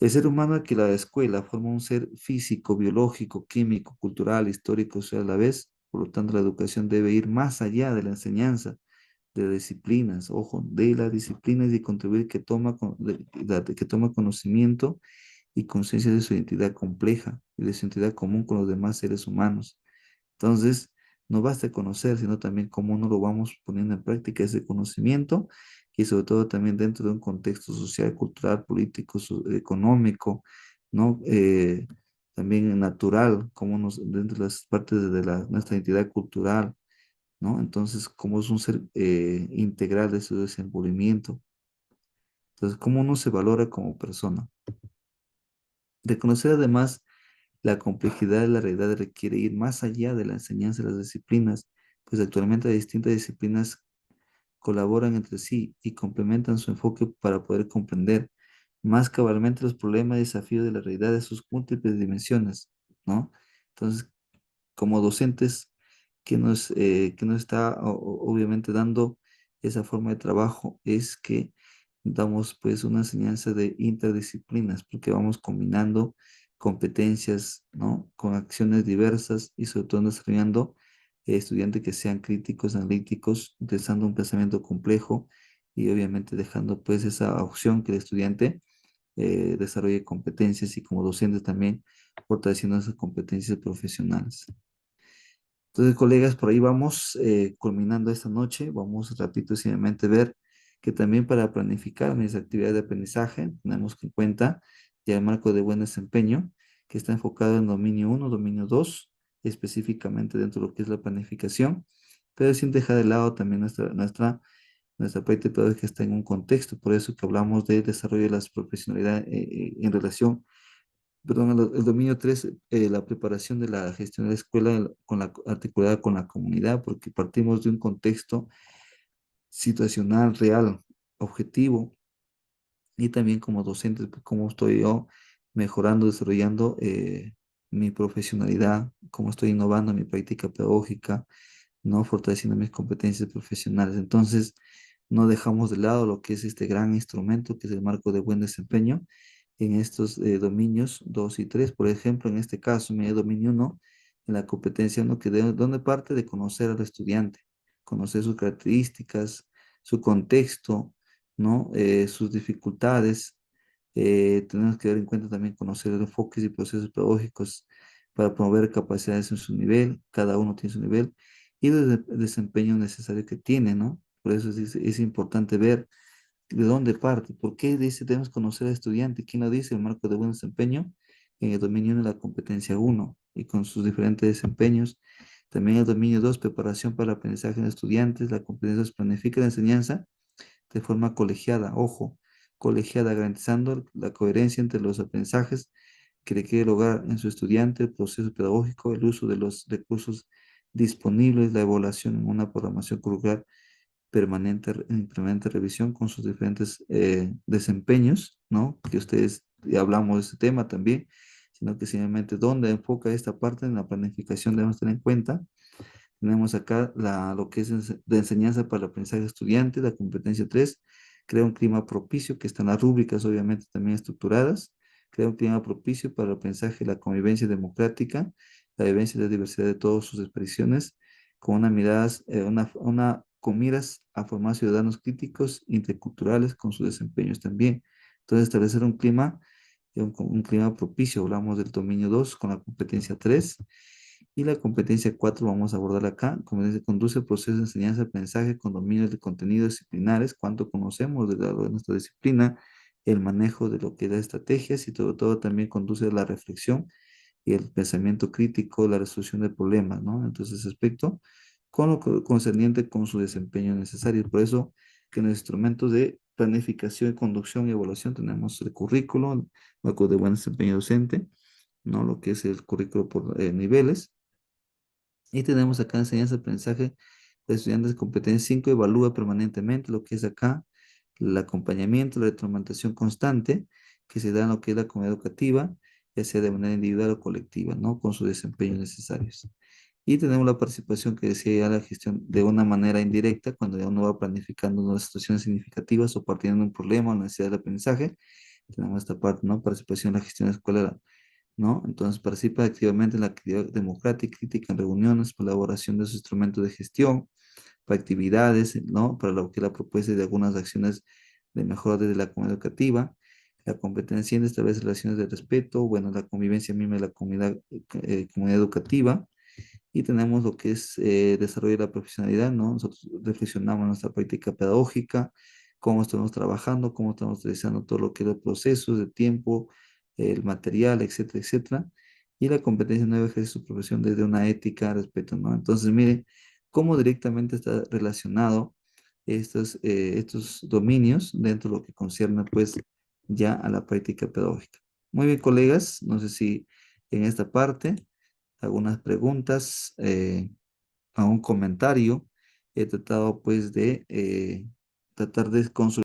El ser humano que la escuela forma un ser físico, biológico, químico, cultural, histórico, social a la vez, Por lo tanto, la educación debe ir más allá de la enseñanza, de disciplinas, ojo, de las disciplinas y contribuir que toma conocimiento y conciencia de su identidad compleja y de su identidad común con los demás seres humanos. Entonces, no basta conocer, sino también cómo no lo vamos poniendo en práctica ese conocimiento y sobre todo también dentro de un contexto social, cultural, político, económico, ¿no? También natural, como dentro de las partes de nuestra identidad cultural, ¿no? Entonces, cómo es un ser integral de su desenvolvimiento. Entonces, cómo uno se valora como persona. Reconocer además la complejidad de la realidad requiere ir más allá de la enseñanza de las disciplinas, pues actualmente las distintas disciplinas colaboran entre sí y complementan su enfoque para poder comprender más cabalmente los problemas y desafíos de la realidad de sus múltiples dimensiones, ¿no? Entonces, como docentes, que nos está obviamente dando esa forma de trabajo es que damos pues una enseñanza de interdisciplinas, porque vamos combinando competencias, ¿no? Con acciones diversas y sobre todo desarrollando estudiantes que sean críticos, analíticos, utilizando un pensamiento complejo y obviamente dejando pues esa opción que el estudiante desarrolle competencias y como docentes también fortaleciendo esas competencias profesionales. Entonces, colegas, por ahí vamos culminando esta noche. Vamos rápidamente a ver que también para planificar mis actividades de aprendizaje tenemos que en cuenta ya el marco de buen desempeño, que está enfocado en dominio uno, dominio 2, específicamente dentro de lo que es la planificación, pero sin dejar de lado también nuestra parte pedagógica está en un contexto. Por eso que hablamos de desarrollo de las profesionalidades en relación, perdón, el dominio 3, la preparación de la gestión de la escuela articulada con la comunidad, porque partimos de un contexto situacional, real, objetivo, y también como docente, pues, cómo estoy yo mejorando, desarrollando mi profesionalidad, cómo estoy innovando mi práctica pedagógica, ¿no? Fortaleciendo mis competencias profesionales. Entonces, no dejamos de lado lo que es este gran instrumento, que es el marco de buen desempeño en estos dominios 2 y 3. Por ejemplo, en este caso, mi dominio 1, en la competencia 1, donde parte de conocer al estudiante, conocer sus características, su contexto, ¿no? Sus dificultades. Tenemos que dar en cuenta también conocer los enfoques y procesos pedagógicos para promover capacidades en su nivel, cada uno tiene su nivel, y el desempeño necesario que tiene, ¿no? Por eso es importante ver de dónde parte, por qué dice debemos conocer al estudiante, quién lo dice, el marco de buen desempeño en el dominio de la competencia uno y con sus diferentes desempeños. También el dominio 2, preparación para el aprendizaje de estudiantes, la competencia 2, planifica la enseñanza de forma colegiada, ojo, colegiada, garantizando la coherencia entre los aprendizajes que requiere lograr en su estudiante, el proceso pedagógico, el uso de los recursos disponibles, la evaluación en una programación curricular permanente, en permanente revisión con sus diferentes desempeños, ¿no? Que ustedes, ya hablamos de este tema también, sino que simplemente dónde enfoca esta parte en la planificación debemos tener en cuenta. Tenemos acá lo que es de enseñanza para el aprendizaje de estudiantes, la competencia 3, crea un clima propicio, que están las rúbricas obviamente también estructuradas, crea un clima propicio para el aprendizaje, la convivencia democrática, la vivencia de la diversidad de todas sus expresiones, con una mirada, con miras a formar ciudadanos críticos, interculturales, con sus desempeños también. Entonces, establecer un clima propicio, hablamos del dominio 2 con la competencia 3. Y la competencia 4 vamos a abordar acá. Competencia conduce el proceso de enseñanza-aprendizaje con dominios de contenidos disciplinares, cuánto conocemos de nuestra disciplina, el manejo de lo que da estrategias y sobre todo también conduce a la reflexión y el pensamiento crítico, la resolución de problemas, ¿no? Entonces, ese aspecto con lo concerniente con su desempeño necesario. Por eso que en los instrumentos de planificación, conducción y evaluación tenemos el currículo, el marco de buen desempeño docente, ¿no? Lo que es el currículo por niveles. Y tenemos acá enseñanza, aprendizaje de estudiantes de competencia 5, evalúa permanentemente lo que es acá el acompañamiento, la retroalimentación constante que se da en lo que es la comunidad educativa, ya sea de manera individual o colectiva, ¿no? Con sus desempeños necesarios. Y tenemos la participación que decía ya la gestión de una manera indirecta, cuando ya uno va planificando unas situaciones significativas o partiendo de un problema o necesidad de aprendizaje. Tenemos esta parte, ¿no? Participación en la gestión escolar ¿no? Entonces participa activamente en la actividad democrática, crítica en reuniones, por elaboración de sus instrumentos de gestión, para actividades, ¿no? Para lo que es la propuesta de algunas acciones de mejora desde la comunidad educativa. La competencia en establece relaciones de respeto, bueno, la convivencia misma de la comunidad educativa. Y tenemos lo que es desarrollo de la profesionalidad, ¿no? Nosotros reflexionamos nuestra práctica pedagógica, cómo estamos trabajando, cómo estamos utilizando todo lo que es los procesos de tiempo, el material, etcétera, etcétera. Y la competencia nueva ejerce su profesión desde una ética, respeto, ¿no? Entonces, mire cómo directamente está relacionado estos dominios dentro de lo que concierne, pues, ya a la práctica pedagógica. Muy bien, colegas, no sé si en esta parte algunas preguntas, a un comentario. He tratado pues de tratar de construir